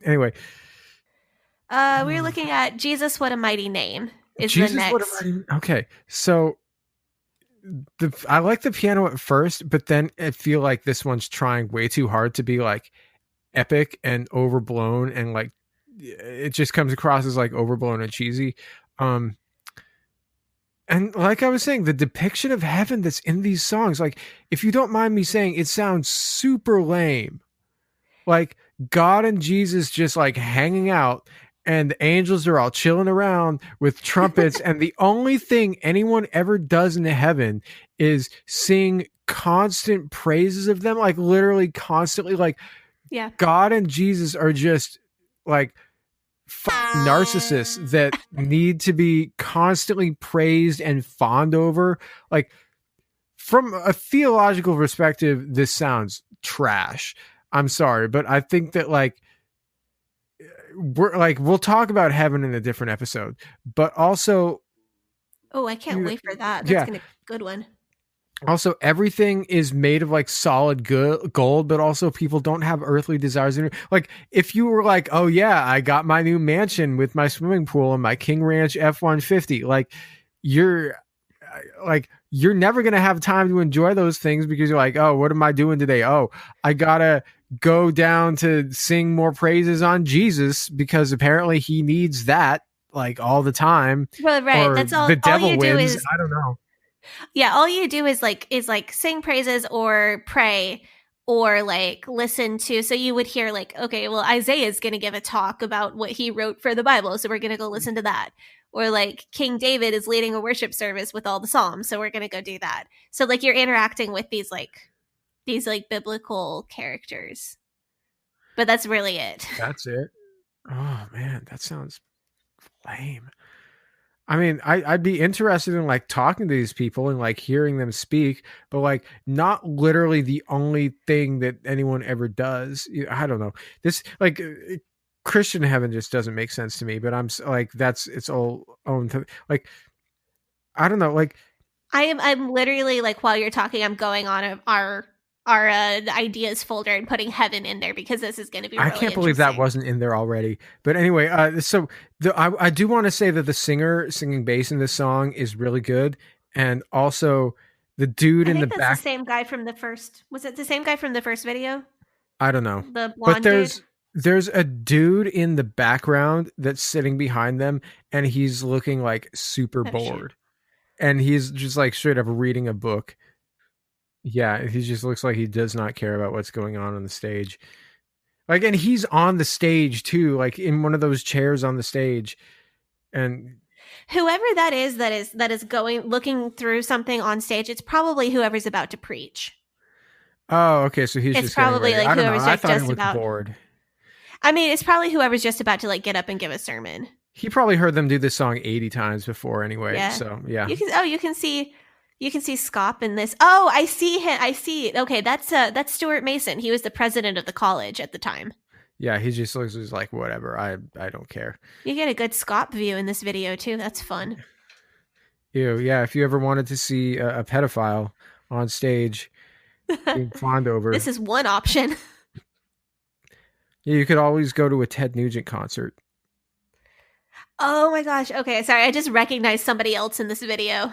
Anyway, we're looking at Jesus, What a Mighty Name is the next. Okay, so I like the piano at first, but then I feel like this one's trying way too hard to be like epic and overblown, and like it just comes across as like overblown and cheesy. And like I was saying, the depiction of heaven that's in these songs, like if you don't mind me saying, it sounds super lame. Like God and Jesus just like hanging out, and the angels are all chilling around with trumpets. And the only thing anyone ever does in heaven is sing constant praises of them, like literally constantly. Like, yeah, God and Jesus are just like narcissists that need to be constantly praised and fawned over. Like, from a theological perspective, this sounds trash. I'm sorry, but I think that like we'll talk about heaven in a different episode, but also I can't wait for that. That's gonna be a good one. Also, everything is made of like solid gold, but also people don't have earthly desires. Like if you were like, oh yeah, I got my new mansion with my swimming pool and my King Ranch F-150, like you're never going to have time to enjoy those things, because you're like, oh, what am I doing today? Oh, I gotta go down to sing more praises on Jesus because apparently he needs that like all the time. Well, right. Or that's all. The devil all you wins. do is, I don't know. Yeah, all you do is like sing praises or pray or like listen to. So you would hear like, okay, well, Isaiah is going to give a talk about what he wrote for the Bible, so we're going to go listen to that. Or like King David is leading a worship service with all the Psalms, so we're going to go do that. So like you're interacting with these biblical characters, but that's really it. That's it. Oh man, that sounds lame. I mean, I'd be interested in like talking to these people and like hearing them speak, but like not literally the only thing that anyone ever does. I don't know. This like Christian heaven just doesn't make sense to me, but I'm like, that's its all own like, I don't know. Like I'm literally like, while you're talking, I'm going on our ideas folder and putting heaven in there because this is going to be really I can't believe that wasn't in there already. But anyway, so I do want to say that the singer singing bass in this song is really good, and also the dude in the back. The same guy from the first. Was it the same guy from the first video? I don't know. The blonde dude. There's a dude in the background that's sitting behind them, and he's looking like super bored, and he's just like straight up reading a book. Yeah, he just looks like he does not care about what's going on the stage. Like, and he's on the stage too, like in one of those chairs on the stage. And whoever that is going looking through something on stage, it's probably whoever's about to preach. Oh, okay. So he's just probably like whoever's I thought just he looked about bored. I mean, it's probably whoever's just about to like get up and give a sermon. He probably heard them do this song 80 times before anyway. Yeah. So yeah. You can see Scop in this. Oh, I see him. I see. Okay, that's Stuart Mason. He was the president of the college at the time. Yeah, he just looks like whatever. I don't care. You get a good Scop view in this video too. That's fun. Ew, yeah. If you ever wanted to see a pedophile on stage being fawned over, This is one option. yeah, you could always go to a Ted Nugent concert. Oh my gosh. Okay, sorry. I just recognized somebody else in this video.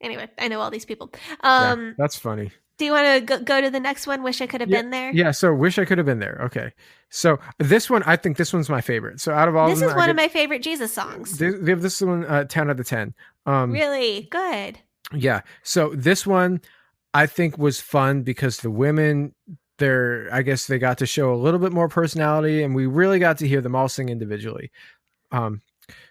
Anyway, I know all these people. Yeah, that's funny. Do you want to go to the next one? Wish I could have been there. Yeah, so wish I could have been there. Okay, so this one, I think this one's my favorite. So out of all, this is one of my favorite Jesus songs. Give this one 10 out of 10. Really good. Yeah. So this one, I think, was fun because the women, I guess they got to show a little bit more personality, and we really got to hear them all sing individually.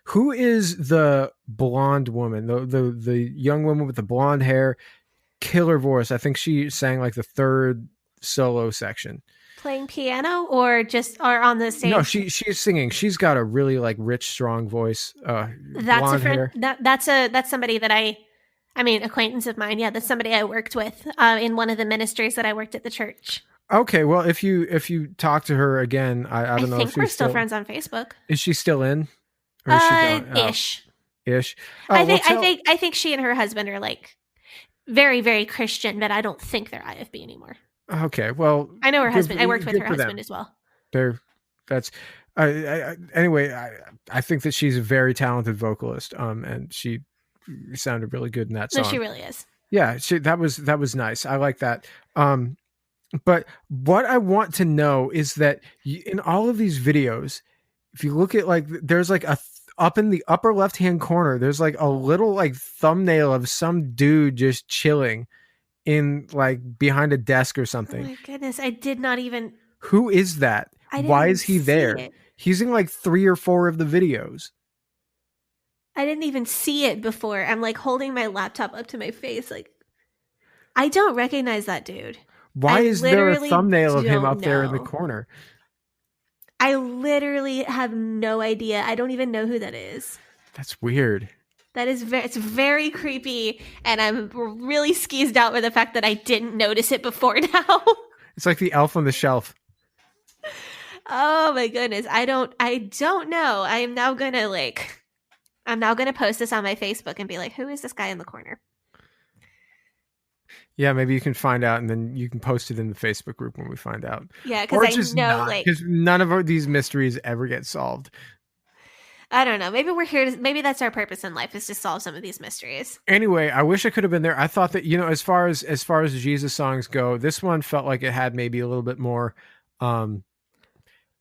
Who is the blonde woman? The young woman with the blonde hair, killer voice. I think she sang like the third solo section. Playing piano or on the stage? No, she's singing. She's got a really like rich, strong voice. That's a friend. That's somebody that acquaintance of mine. Yeah, that's somebody I worked with in one of the ministries that I worked at the church. Okay, well, if you talk to her again, I don't know. I think we're still friends on Facebook. Is she still in? Or is she gone? Ish. Ish. Oh, I think she and her husband are like very, very Christian, but I don't think they're IFB anymore. Okay, well, I know her husband. I worked with her husband as well. Anyway, I think that she's a very talented vocalist. And she sounded really good in that song. No, she really is. Yeah, that was nice. I like that. But what I want to know is that in all of these videos, if you look at like, there's like up in the upper left-hand corner, there's like a little like thumbnail of some dude just chilling in like behind a desk or something. Oh my goodness, I did not even. Who is that? Why is he there? It. He's in like 3 or 4 of the videos. I didn't even see it before. I'm like holding my laptop up to my face. Like, I don't recognize that dude. Why is there a thumbnail of him up there in the corner? I literally have no idea. I don't even know who that is. That's weird. It's very creepy, and I'm really skeezed out with the fact that I didn't notice it before now. It's like the elf on the shelf. Oh my goodness. I don't know. I'm now gonna post this on my Facebook and be like, who is this guy in the corner? Yeah, maybe you can find out, and then you can post it in the Facebook group when we find out. Yeah, because I know, because none of these mysteries ever get solved. I don't know. Maybe we're here. Maybe that's our purpose in life, is to solve some of these mysteries. Anyway, I wish I could have been there. I thought that, as far as Jesus songs go, this one felt like it had maybe a little bit more.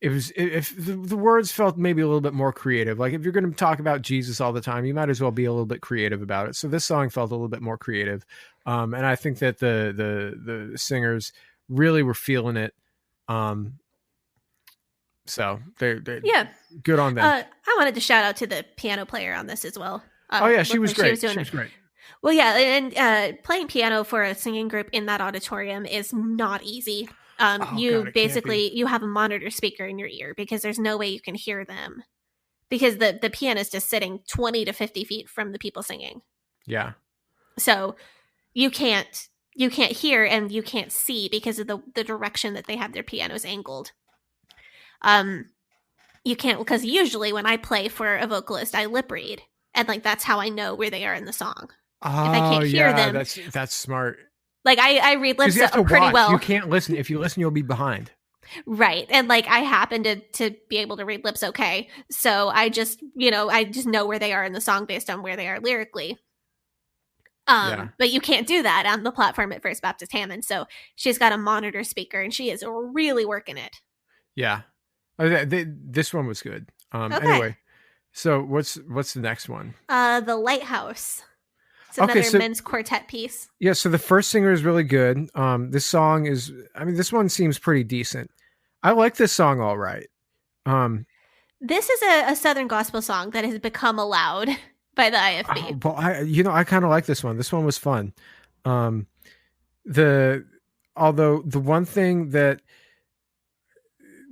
If the words felt maybe a little bit more creative. Like if you're going to talk about Jesus all the time, you might as well be a little bit creative about it. So this song felt a little bit more creative, and I think that the singers really were feeling it. So they good on them. I wanted to shout out to the piano player on this as well. She was great. She was great. Well, yeah, and playing piano for a singing group in that auditorium is not easy. You have a monitor speaker in your ear because there's no way you can hear them, because the pianist is sitting 20 to 50 feet from the people singing. Yeah. So you can't hear and you can't see because of the direction that they have their pianos angled. You can't, because usually when I play for a vocalist, I lip read, and like that's how I know where they are in the song. Oh, if I can't hear them, that's smart. Like I read lips pretty well. You can't listen. If you listen, you'll be behind. Right. And like I happen to be able to read lips okay. So I just know where they are in the song based on where they are lyrically. But you can't do that on the platform at First Baptist Hammond. So she's got a monitor speaker and she is really working it. Yeah. This one was good. Okay. Anyway, so what's the next one? The Lighthouse. It's another men's quartet piece. Yeah, so the first singer is really good. This song is, this one seems pretty decent. I like this song all right. This is a Southern gospel song that has become allowed by the IFB. Well, I kind of like this one. This one was fun. Although the one thing that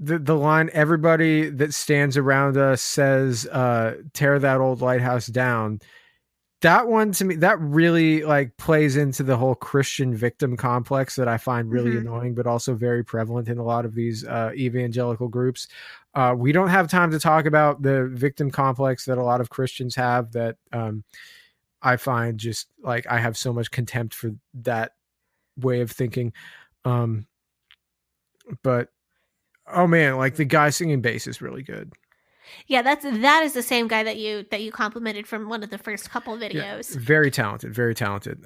the line, everybody that stands around us says, tear that old lighthouse down. That one, to me, that really like plays into the whole Christian victim complex that I find really annoying, but also very prevalent in a lot of these evangelical groups. We don't have time to talk about the victim complex that a lot of Christians have, that I find just like, I have so much contempt for that way of thinking. But oh man, like the guy singing bass is really good. Yeah, that is the same guy that you complimented from one of the first couple videos. Yeah, very talented, very talented.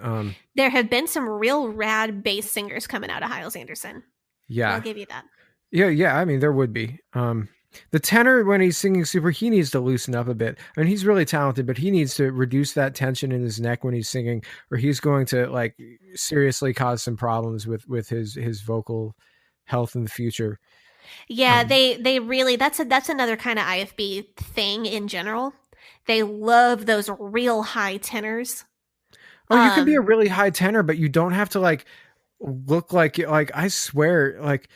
There have been some real rad bass singers coming out of Hyles Anderson. Yeah, I'll give you that. Yeah. I mean, there would be. The tenor, when he's singing super, he needs to loosen up a bit. I mean, he's really talented, but he needs to reduce that tension in his neck when he's singing, or he's going to like seriously cause some problems with his vocal health in the future. Yeah, they really, that's another kind of IFB thing in general. They love those real high tenors. Oh, you can be a really high tenor, but you don't have to like look like I swear, like,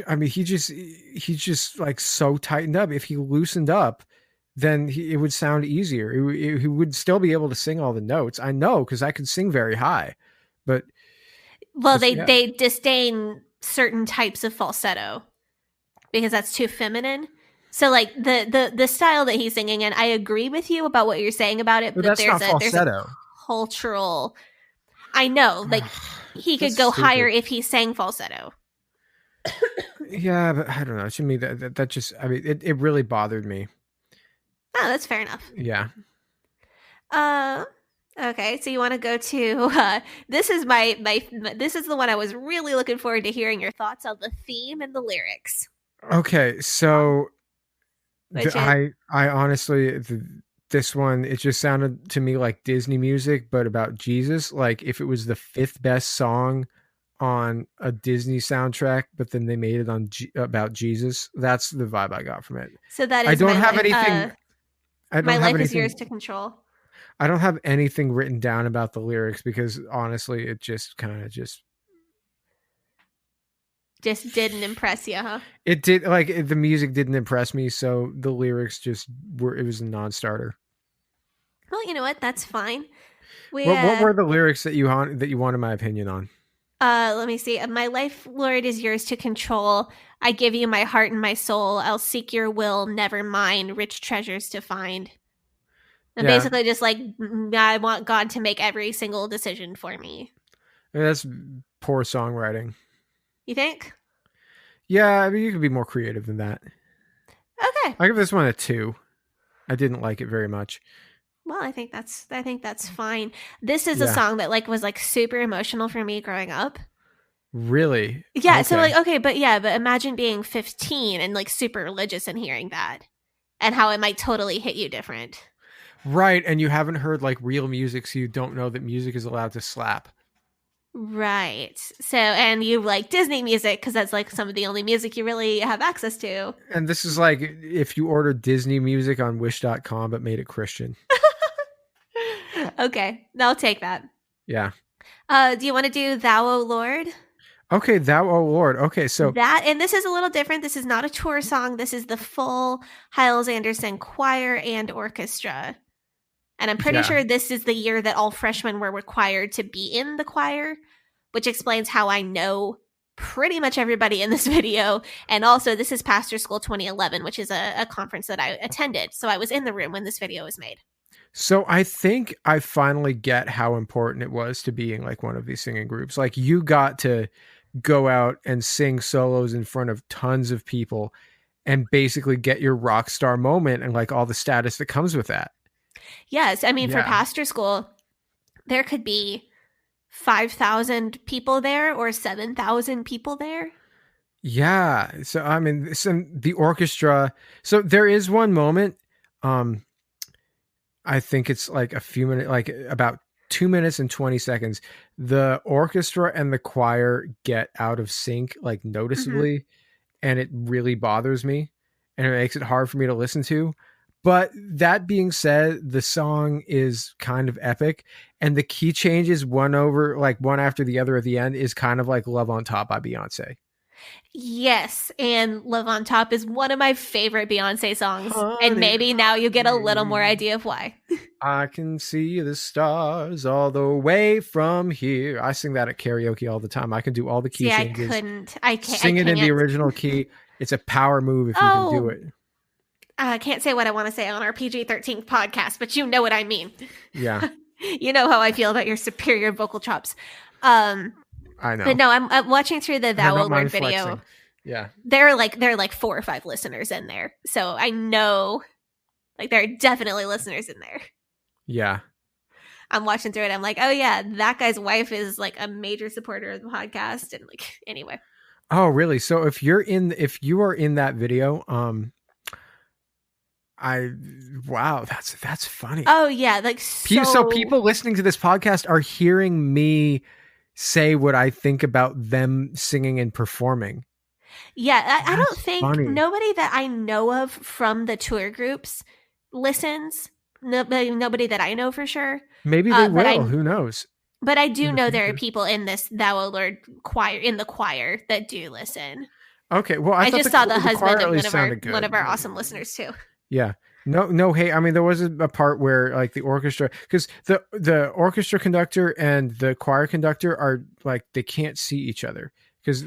I mean, he's just like so tightened up. If he loosened up, then it would sound easier. He would still be able to sing all the notes. I know, because I could sing very high, but they disdain certain types of falsetto because that's too feminine. So like the style that he's singing in, I agree with you about what you're saying about it, but that's not falsetto. There's a cultural, I know, like he could go higher if he sang falsetto. Yeah, but I don't know. To me, that just, I mean, it really bothered me. Oh, that's fair enough. Yeah. Okay, so you want to go to this is this is the one I was really looking forward to hearing your thoughts on, the theme and the lyrics. Okay, so I honestly, this one, it just sounded to me like Disney music, but about Jesus. Like if it was the 5th best song on a Disney soundtrack, but then they made it on about Jesus. That's the vibe I got from it. So that is, I don't have anything. My life is yours to control. I don't have anything written down about the lyrics because honestly, it just kind of just didn't impress you, huh? It did. Like the music didn't impress me, so the lyrics just were. It was a non-starter. Well, you know what? That's fine. What were the lyrics that you wanted my opinion on? Let me see. My life, Lord, is yours to control. I give you my heart and my soul. I'll seek your will, never mine. Rich treasures to find. And basically just like, I want God to make every single decision for me. That's poor songwriting. You think? Yeah, I mean, you could be more creative than that. Okay. I give this one a 2. I didn't like it very much. Well, I think that's fine. This is a song that like was like super emotional for me growing up. Really? Yeah. Okay. So like, but imagine being 15 and like super religious and hearing that, and how it might totally hit you different. Right, and you haven't heard like real music, so you don't know that music is allowed to slap. Right. So, and you like Disney music because that's like some of the only music you really have access to. And this is like if you ordered Disney music on Wish.com but made it Christian. Okay, I'll take that. Yeah. Do you want to do Thou, O Lord? Okay, Thou, O Lord. Okay, so that, and this is a little different. This is not a tour song. This is the full Hyles Anderson choir and orchestra. And I'm pretty sure this is the year that all freshmen were required to be in the choir, which explains how I know pretty much everybody in this video. And also, this is Pastor School 2011, which is a conference that I attended. So I was in the room when this video was made. So I think I finally get how important it was to being like one of these singing groups. Like you got to go out and sing solos in front of tons of people and basically get your rock star moment and like all the status that comes with that. Yes. I mean, for Pastor School, there could be 5,000 people there or 7,000 people there. Yeah. So, I mean, the orchestra. So there is one moment, I think it's like a few minutes, like about 2 minutes and 20 seconds. The orchestra and the choir get out of sync, like noticeably, and it really bothers me and it makes it hard for me to listen to. But that being said, the song is kind of epic, and the key changes one after the other at the end is kind of like Love on Top by Beyonce. Yes, and Love on Top is one of my favorite Beyonce songs. Honey, and maybe now you get a little more honey. idea of why. I can see the stars all the way from here. I sing that at karaoke all the time. I can do all the key See, I changes. couldn't. I can't. Sing I it in the can't. original key. It's a power move if you can do Oh. it. I can't say what I want to say on our PG-13 podcast, but you know what I mean. Yeah, You know how I feel about your superior vocal chops. I know. But no, I'm watching through the I Thou O don't Lord mind video. flexing. Yeah. There are like 4 or 5 listeners in there. So I know like there are definitely listeners in there. Yeah. I'm watching through it. I'm like, oh yeah, that guy's wife is like a major supporter of the podcast. And like, anyway. Oh, really? So if you are in that video, wow, that's funny. Oh yeah, like So people listening to this podcast are hearing me say what I think about them singing and performing. Yeah, I don't That's think funny. nobody that I know of from the tour groups listens. Nobody that I know for sure. Maybe they but will. Who knows? But I do In the know there are future. people in this Thou O Lord choir that do listen. Okay. Well, I just saw the husband choir of at one least of our sounded good. one of our awesome listeners too. Yeah. No. Hey, I mean, there was a part where like the orchestra, because the orchestra conductor and the choir conductor are like they can't see each other because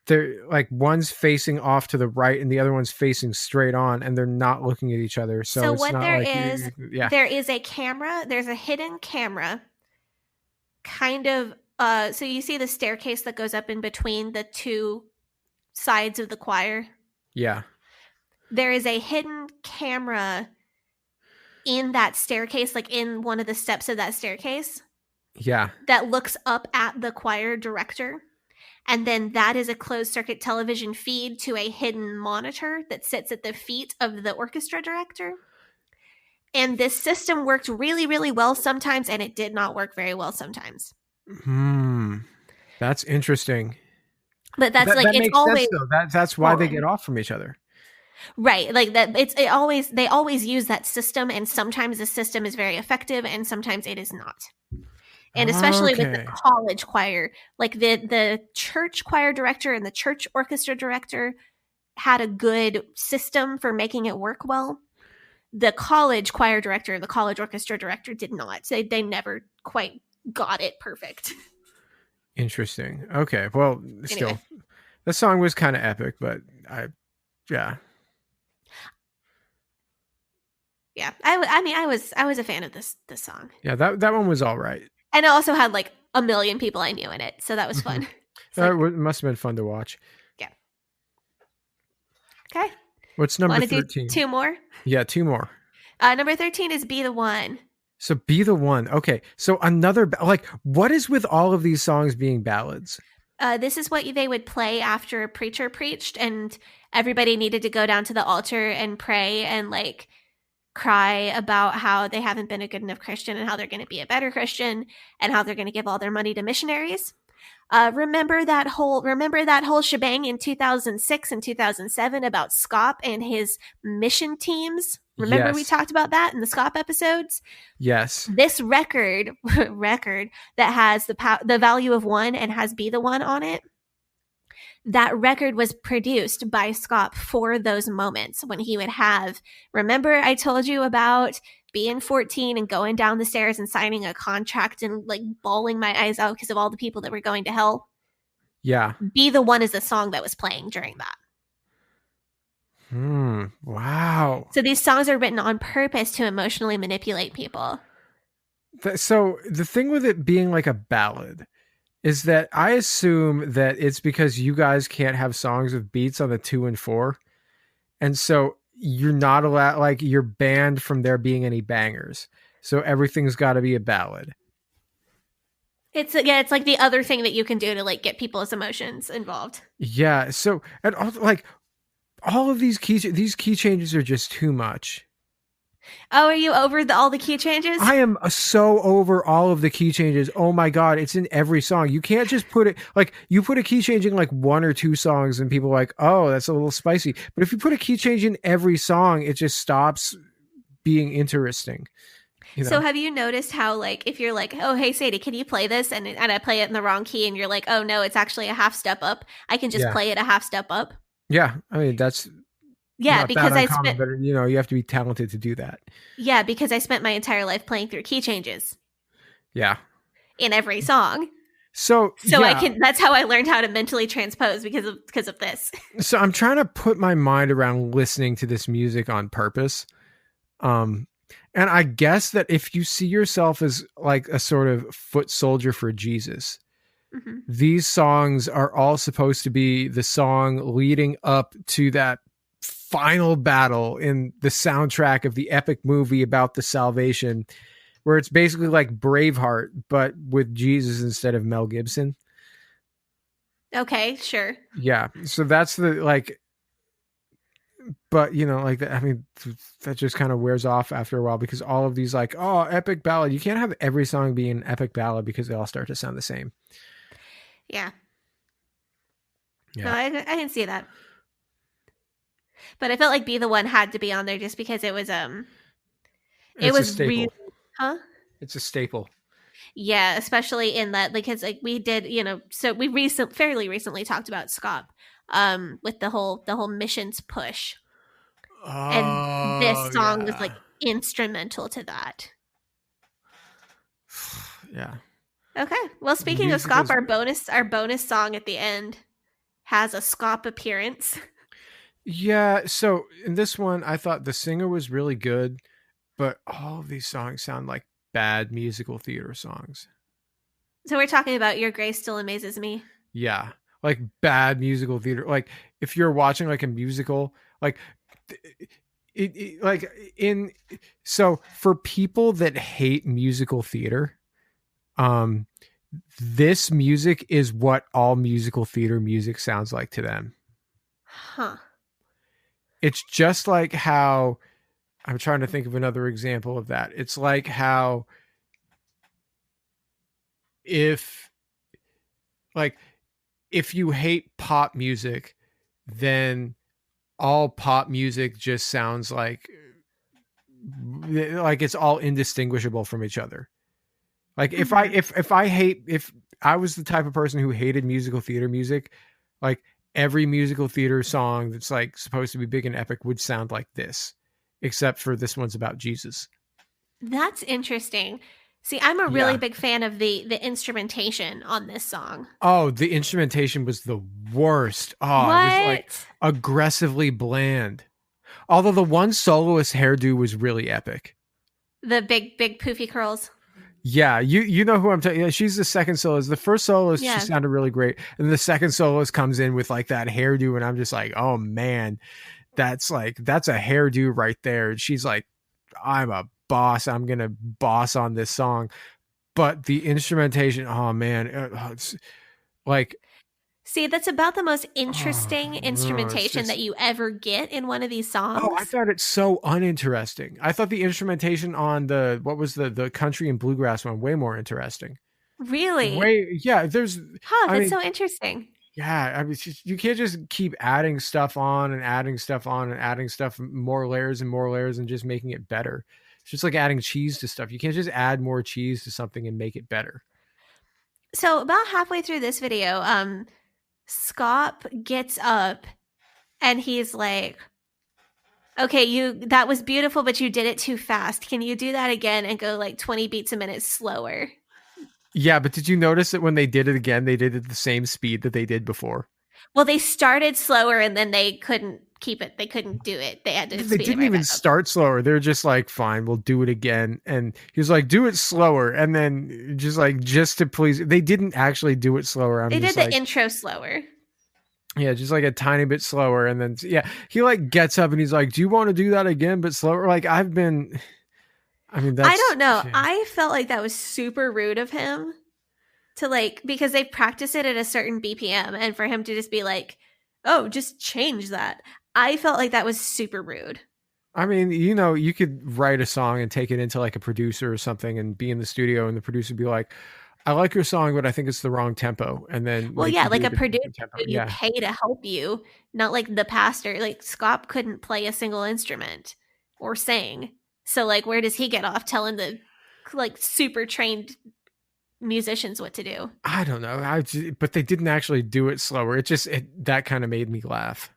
they're like one's facing off to the right and the other one's facing straight on, and they're not looking at each other. So it's what not there like is, yeah. there is a camera. There's a hidden camera, kind of. So you see the staircase that goes up in between the 2 sides of the choir. Yeah. There is a hidden camera in that staircase, like in one of the steps of that staircase, Yeah. that looks up at the choir director. And then that is a closed circuit television feed to a hidden monitor that sits at the feet of the orchestra director. And this system worked really, really well sometimes, and it did not work very well sometimes. That's interesting. But that's that it's makes always sense, though. That's why they get off from each other. Right, like that. They always use that system, and sometimes the system is very effective, and sometimes it is not. And especially with the college choir, like the church choir director and the church orchestra director had a good system for making it work well. The college choir director, the college orchestra director did not. They never quite got it perfect. Interesting. Okay. Well, still, Anyway. the song was kind of epic, but yeah. Yeah, I was a fan of this song. Yeah, that one was all right. And it also had like a million people I knew in it, so that was fun. It must have been fun to watch. Yeah. Okay. What's number Wanna 13? Do 2 more? Yeah, 2 more. Number 13 is Be the One. So Be the One. Okay. So another, like, what is with all of these songs being ballads? This is what they would play after a preacher preached, and everybody needed to go down to the altar and pray and like cry about how they haven't been a good enough Christian and how they're going to be a better Christian and how they're going to give all their money to missionaries. Remember that whole shebang in 2006 and 2007 about Scop and his mission teams? Remember we talked about that in the Scop episodes? Yes. This record that has the value of 1 and has Be the One on it, that record was produced by Scott for those moments when he would have, remember I told you about being 14 and going down the stairs and signing a contract and like bawling my eyes out because of all the people that were going to hell? Yeah. Be the One is the song that was playing during that. Wow. So these songs are written on purpose to emotionally manipulate people. So the thing with it being like a ballad is that I assume that it's because you guys can't have songs with beats on the 2 and 4. And so you're not allowed, like you're banned from there being any bangers. So everything's got to be a ballad. It's like the other thing that you can do to like get people's emotions involved. Yeah. So, and also, like all of these key changes are just too much. Oh, are you over all the key changes? I am so over all of the key changes. Oh my God. It's in every song. You can't just put it like you put a key change in like 1 or 2 songs and people are like, oh, that's a little spicy. But if you put a key change in every song, it just stops being interesting. You So know? have you noticed how, like, if you're like, oh, hey, Sadie, can you play this? And I play it in the wrong key and you're like, oh, no, it's actually a half step up. I can just Yeah. play it a half step up. Yeah. I mean, that's Yeah, not that because I uncommon, spent but you have to be talented to do that. my entire life playing through key changes Yeah. in every song. So So yeah. that's how I learned how to mentally transpose because of this. So I'm trying to put my mind around listening to this music on purpose. And I guess that if you see yourself as like a sort of foot soldier for Jesus, Mm-hmm. these songs are all supposed to be the song leading up to that final battle in the soundtrack of the epic movie about the salvation, where it's basically like Braveheart, but with Jesus instead of Mel Gibson. Okay, sure. Yeah. So that's the like, but like I mean, that just kind of wears off after a while because all of these like, oh, epic ballad, you can't have every song be an epic ballad because they all start to sound the same. Yeah. Yeah. No, I can see that. But I felt like Be the One had to be on there just because it was It's a staple. really, huh? It's a staple. Yeah, especially in that, because like we did, so we fairly recently talked about SCOP, with the whole missions push, and this song was like instrumental to that. Yeah. Okay. Well, speaking of SCOP, our bonus song at the end has a SCOP appearance. Yeah. So in this one, I thought the singer was really good, but all of these songs sound like bad musical theater songs. So we're talking about Your Grace Still Amazes Me. Yeah. Like bad musical theater. Like if you're watching like a musical, like so for people that hate musical theater, this music is what all musical theater music sounds like to them. Huh. It's just like how I'm trying to think of another example of that. It's like how if you hate pop music, then all pop music just sounds like it's all indistinguishable from each other. Like if I was the type of person who hated musical theater music, like every musical theater song that's like supposed to be big and epic would sound like this, except for this one's about Jesus. That's interesting. See, I'm a really big fan of the instrumentation on this song. Oh, the instrumentation was the worst. Oh, what? It was like aggressively bland. Although the one soloist hairdo was really epic. The big poofy curls. Yeah, you know who I'm talking. Yeah, she's the second soloist. The first soloist, she sounded really great, and the second soloist comes in with like that hairdo, and I'm just like, oh man, that's a hairdo right there. And she's like, I'm a boss. I'm gonna boss on this song. But the instrumentation, oh man, it's like. See, that's about the most interesting instrumentation that you ever get in one of these songs. Oh, I thought it's so uninteresting. I thought the instrumentation on the country and bluegrass one way more interesting. Really? There's. That's so interesting. Yeah, I mean, you can't just keep adding stuff on and adding stuff on and adding stuff, more layers and just making it better. It's just like adding cheese to stuff. You can't just add more cheese to something and make it better. So about halfway through this video, Scop gets up and he's like, okay, that was beautiful, but you did it too fast. Can you do that again and go like 20 beats a minute slower? Yeah, but did you notice that when they did it again, they did it at the same speed that they did before? Well, they started slower and then they couldn't keep it. They couldn't do it. They had to. They didn't even start slower. They're just like, fine, we'll do it again. And he was like, do it slower. And then just to please, they didn't actually do it slower. They did the intro slower. Yeah, just like a tiny bit slower. And then, he like gets up and he's like, do you want to do that again, but slower? Like I don't know. Yeah. I felt like that was super rude of him to because they practice it at a certain BPM and for him to just be like, oh, just change that. I felt like that was super rude. I mean, you could write a song and take it into like a producer or something and be in the studio and the producer be like, I like your song, but I think it's the wrong tempo. And then, like a producer you pay to help you, not like the pastor. Like Scop couldn't play a single instrument or sing. So like, where does he get off telling the like super trained musicians what to do? I don't know. But they didn't actually do it slower. That kind of made me laugh.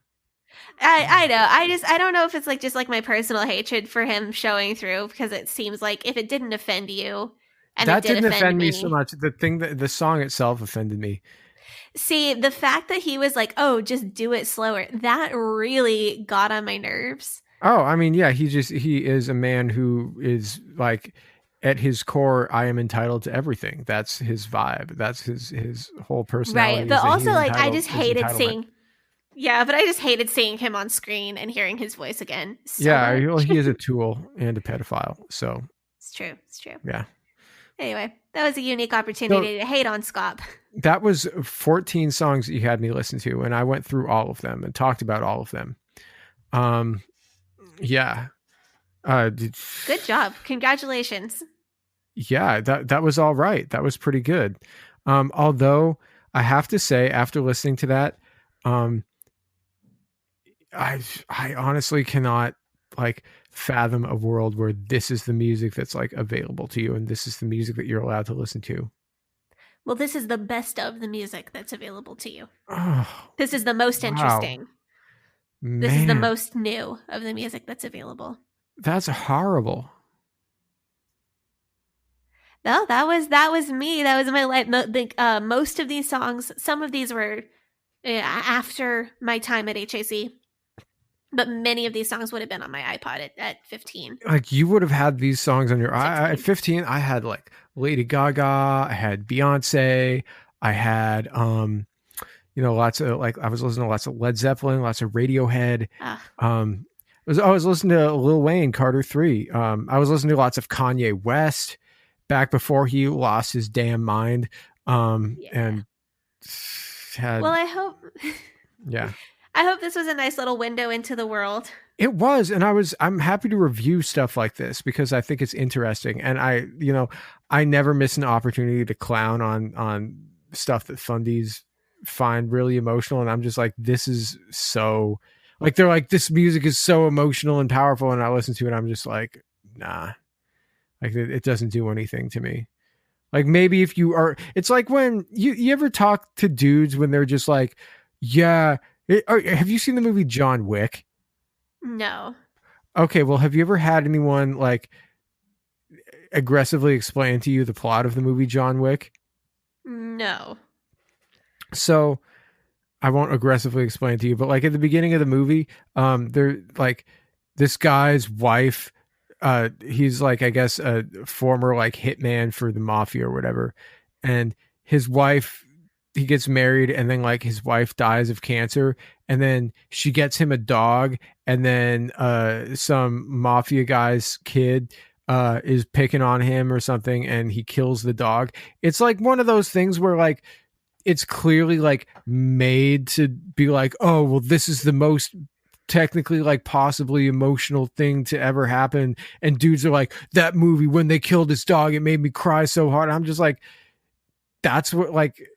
I know. I don't know if it's like just like my personal hatred for him showing through, because it seems like if it didn't offend you, and that it did didn't offend me me so much. The song itself offended me. See, the fact that he was like, "Oh, just do it slower," that really got on my nerves. Oh, I mean, yeah, he is a man who is like, at his core, I am entitled to everything. That's his vibe. That's his whole personality. Right. But also, like, I just his hated entitlement. seeing. Yeah, but I just hated seeing him on screen and hearing his voice again. So Yeah, much. well, he is a tool and a pedophile. So It's true. It's true. yeah. Anyway, that was a unique opportunity to hate on Scott. That was 14 songs that you had me listen to, and I went through all of them and talked about all of them. Yeah. Good job. Congratulations. Yeah, that was all right. That was pretty good. Although I have to say, after listening to that, I honestly cannot like fathom a world where this is the music that's like available to you and this is the music that you're allowed to listen to. Well, this is the best of the music that's available to you. Oh, this is the most interesting. Wow. This is the most new of the music that's available. That's horrible. No, that was me. That was my life. Most of these songs, some of these were after my time at HAC. But many of these songs would have been on my iPod at 15. Like you would have had these songs on your at 15. I had like Lady Gaga, I had Beyonce, I had lots of like I was listening to lots of Led Zeppelin, lots of Radiohead. I was listening to Lil Wayne, Carter 3. I was listening to lots of Kanye West back before he lost his damn mind. And had well, I hope yeah. I hope this was a nice little window into the world. It was, and I'm happy to review stuff like this because I think it's interesting, and I never miss an opportunity to clown on stuff that fundies find really emotional, and I'm just like, this is so like they're like this music is so emotional and powerful, and I listen to it, and I'm just like, nah, like it doesn't do anything to me. Like maybe if you are, it's like when you ever talk to dudes when they're just like, yeah. Have you seen the movie John Wick? No. Okay, well, have you ever had anyone like aggressively explain to you the plot of the movie John Wick? No. So I won't aggressively explain to you, but like at the beginning of the movie, they're like this guy's wife, he's like, I guess, a former like hitman for the mafia or whatever. And his wife, he gets married and then like his wife dies of cancer and then she gets him a dog and then some mafia guy's kid is picking on him or something and he kills the dog. It's like one of those things where like it's clearly like made to be like, oh, well, this is the most technically like possibly emotional thing to ever happen. And dudes are like, that movie when they killed his dog, it made me cry so hard. I'm just like, that's what like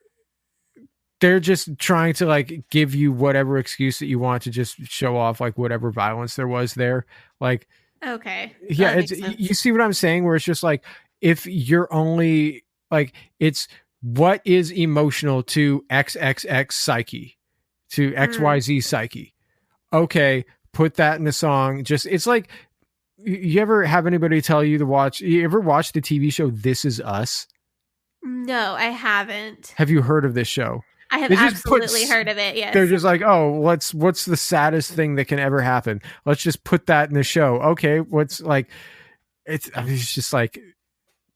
they're just trying to like give you whatever excuse that you want to just show off like whatever violence there was there. Like, okay. Yeah. It's, you see what I'm saying? Where it's just like, if you're only like, it's what is emotional to XXX psyche, to XYZ psyche. Okay. Put that in the song. Just, it's like, you ever have anybody tell you to watch, you ever watch the TV show This Is Us? No, I haven't. Have you heard of this show? I have absolutely heard of it. Yes. They're just like, oh, what's the saddest thing that can ever happen? Let's just put that in the show. Okay. What's like, it's just like,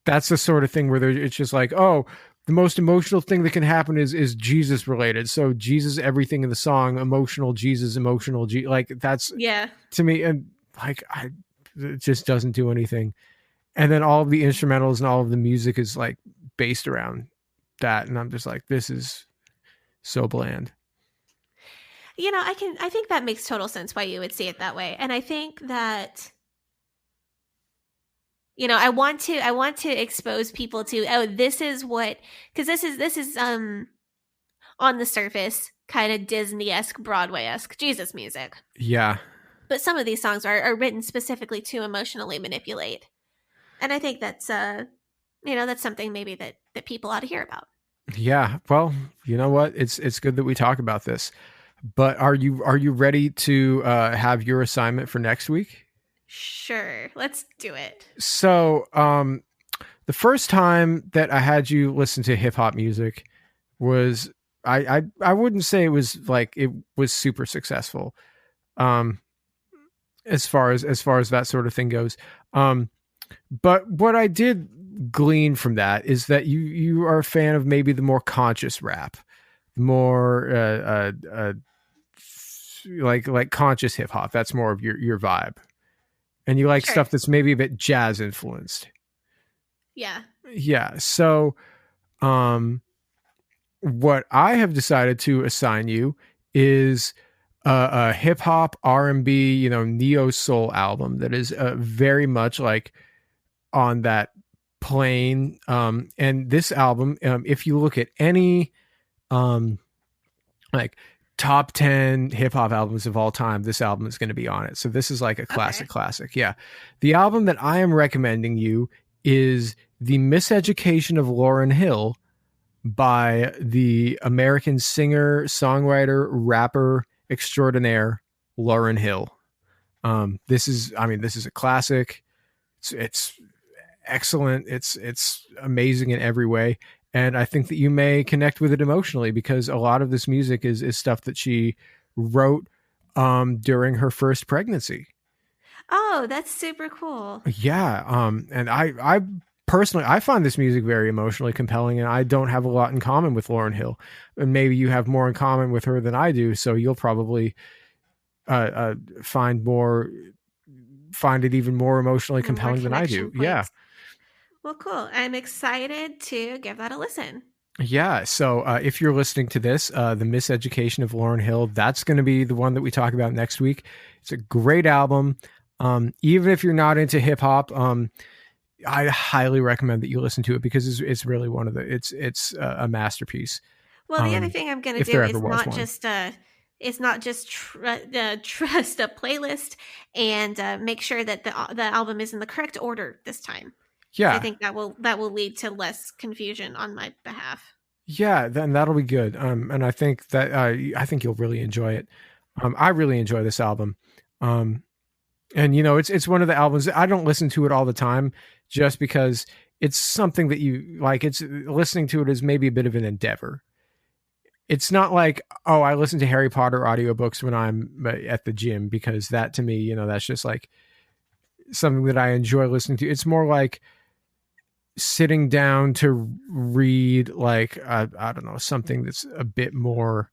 that's the sort of thing where it's just like, oh, the most emotional thing that can happen is Jesus related. So Jesus, everything in the song, emotional Jesus, like that's to me. And like, it just doesn't do anything. And then all of the instrumentals and all of the music is like based around that. And I'm just like, this is so bland. I think that makes total sense why you would see it that way. And I think that, I want to expose people to, oh, this is what, because this is on the surface kind of Disney-esque, Broadway-esque Jesus music. Yeah. But some of these songs are written specifically to emotionally manipulate. And I think that's, that's something maybe that people ought to hear about. Yeah. Well, you know what? It's good that we talk about this. But are you ready to have your assignment for next week? Sure. Let's do it. So, the first time that I had you listen to hip hop music was I wouldn't say it was super successful. As far as that sort of thing goes. But what I did glean from that is that you are a fan of maybe the more conscious rap, more like conscious hip hop. That's more of your vibe. And you like stuff that's maybe a bit jazz influenced. Yeah. Yeah. So, what I have decided to assign you is a hip hop, R&B, neo soul album that is very much like on that plane. And this album, if you look at any like top 10 hip hop albums of all time, this album is going to be on it. So this is like a classic. Yeah. The album that I am recommending you is The Miseducation of Lauryn Hill by the American singer, songwriter, rapper extraordinaire Lauryn Hill. This is a classic. It's excellent. It's amazing in every way. And I think that you may connect with it emotionally because a lot of this music is stuff that she wrote during her first pregnancy. Oh, that's super cool. Yeah. And I personally, I find this music very emotionally compelling, and I don't have a lot in common with Lauryn Hill. And maybe you have more in common with her than I do. So you'll probably find it even more emotionally compelling than I do. Points. Yeah. Well, cool. I'm excited to give that a listen. Yeah. So if you're listening to this, The Miseducation of Lauryn Hill, that's going to be the one that we talk about next week. It's a great album. Even if you're not into hip hop, I highly recommend that you listen to it because it's really one of it's a masterpiece. Well, the other thing I'm going to do is not just trust a playlist and make sure that the album is in the correct order this time. Yeah, I think that will lead to less confusion on my behalf. Yeah, then that'll be good. And I think that I think you'll really enjoy it. I really enjoy this album. And it's one of the albums I don't listen to it all the time, just because it's something that you like. It's listening to it is maybe a bit of an endeavor. It's not like, oh, I listen to Harry Potter audiobooks when I'm at the gym, because that to me, that's just like something that I enjoy listening to. It's more like sitting down to read, like, I don't know, something that's a bit more,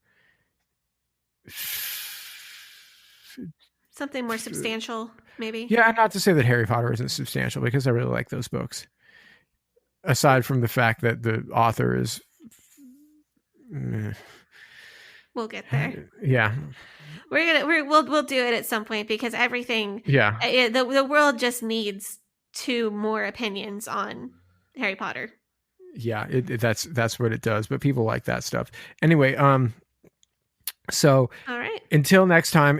something more substantial, maybe. Yeah, not to say that Harry Potter isn't substantial, because I really like those books. Aside from the fact that the author is, we'll get there. Yeah, we'll do it at some point, because everything. Yeah, the world just needs 2 more opinions on Harry Potter. Yeah, that's what it does. But people like that stuff anyway. So all right. Until next time.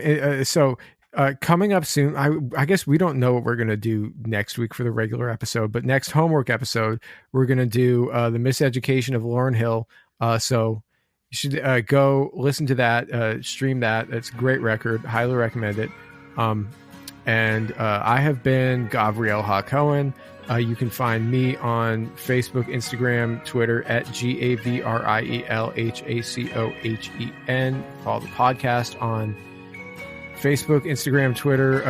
Coming up soon, I guess we don't know what we're going to do next week for the regular episode, but next homework episode, we're going to do The Miseducation of Lauryn Hill. So you should go listen to that, stream that. It's a great record. Highly recommend it. And I have been Gabriel Cohen. You can find me on Facebook, Instagram, Twitter at GAVRIELHACOHEN. Follow the podcast on Facebook, Instagram, Twitter.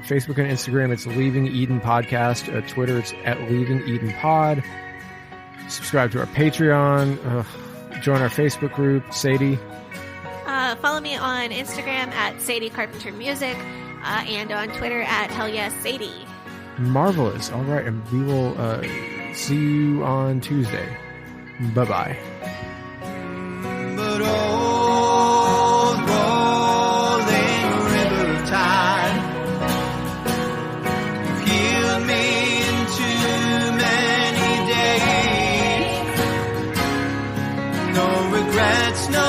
Facebook and Instagram, it's Leaving Eden Podcast. Twitter, it's at Leaving Eden Pod. Subscribe to our Patreon. Join our Facebook group. Sadie? Follow me on Instagram at Sadie Carpenter Music, and on Twitter at Hell Yes Sadie. Marvelous. All right, and we will see you on Tuesday. Bye-bye. But old rolling river tide, you've healed me in too many days. No regrets, no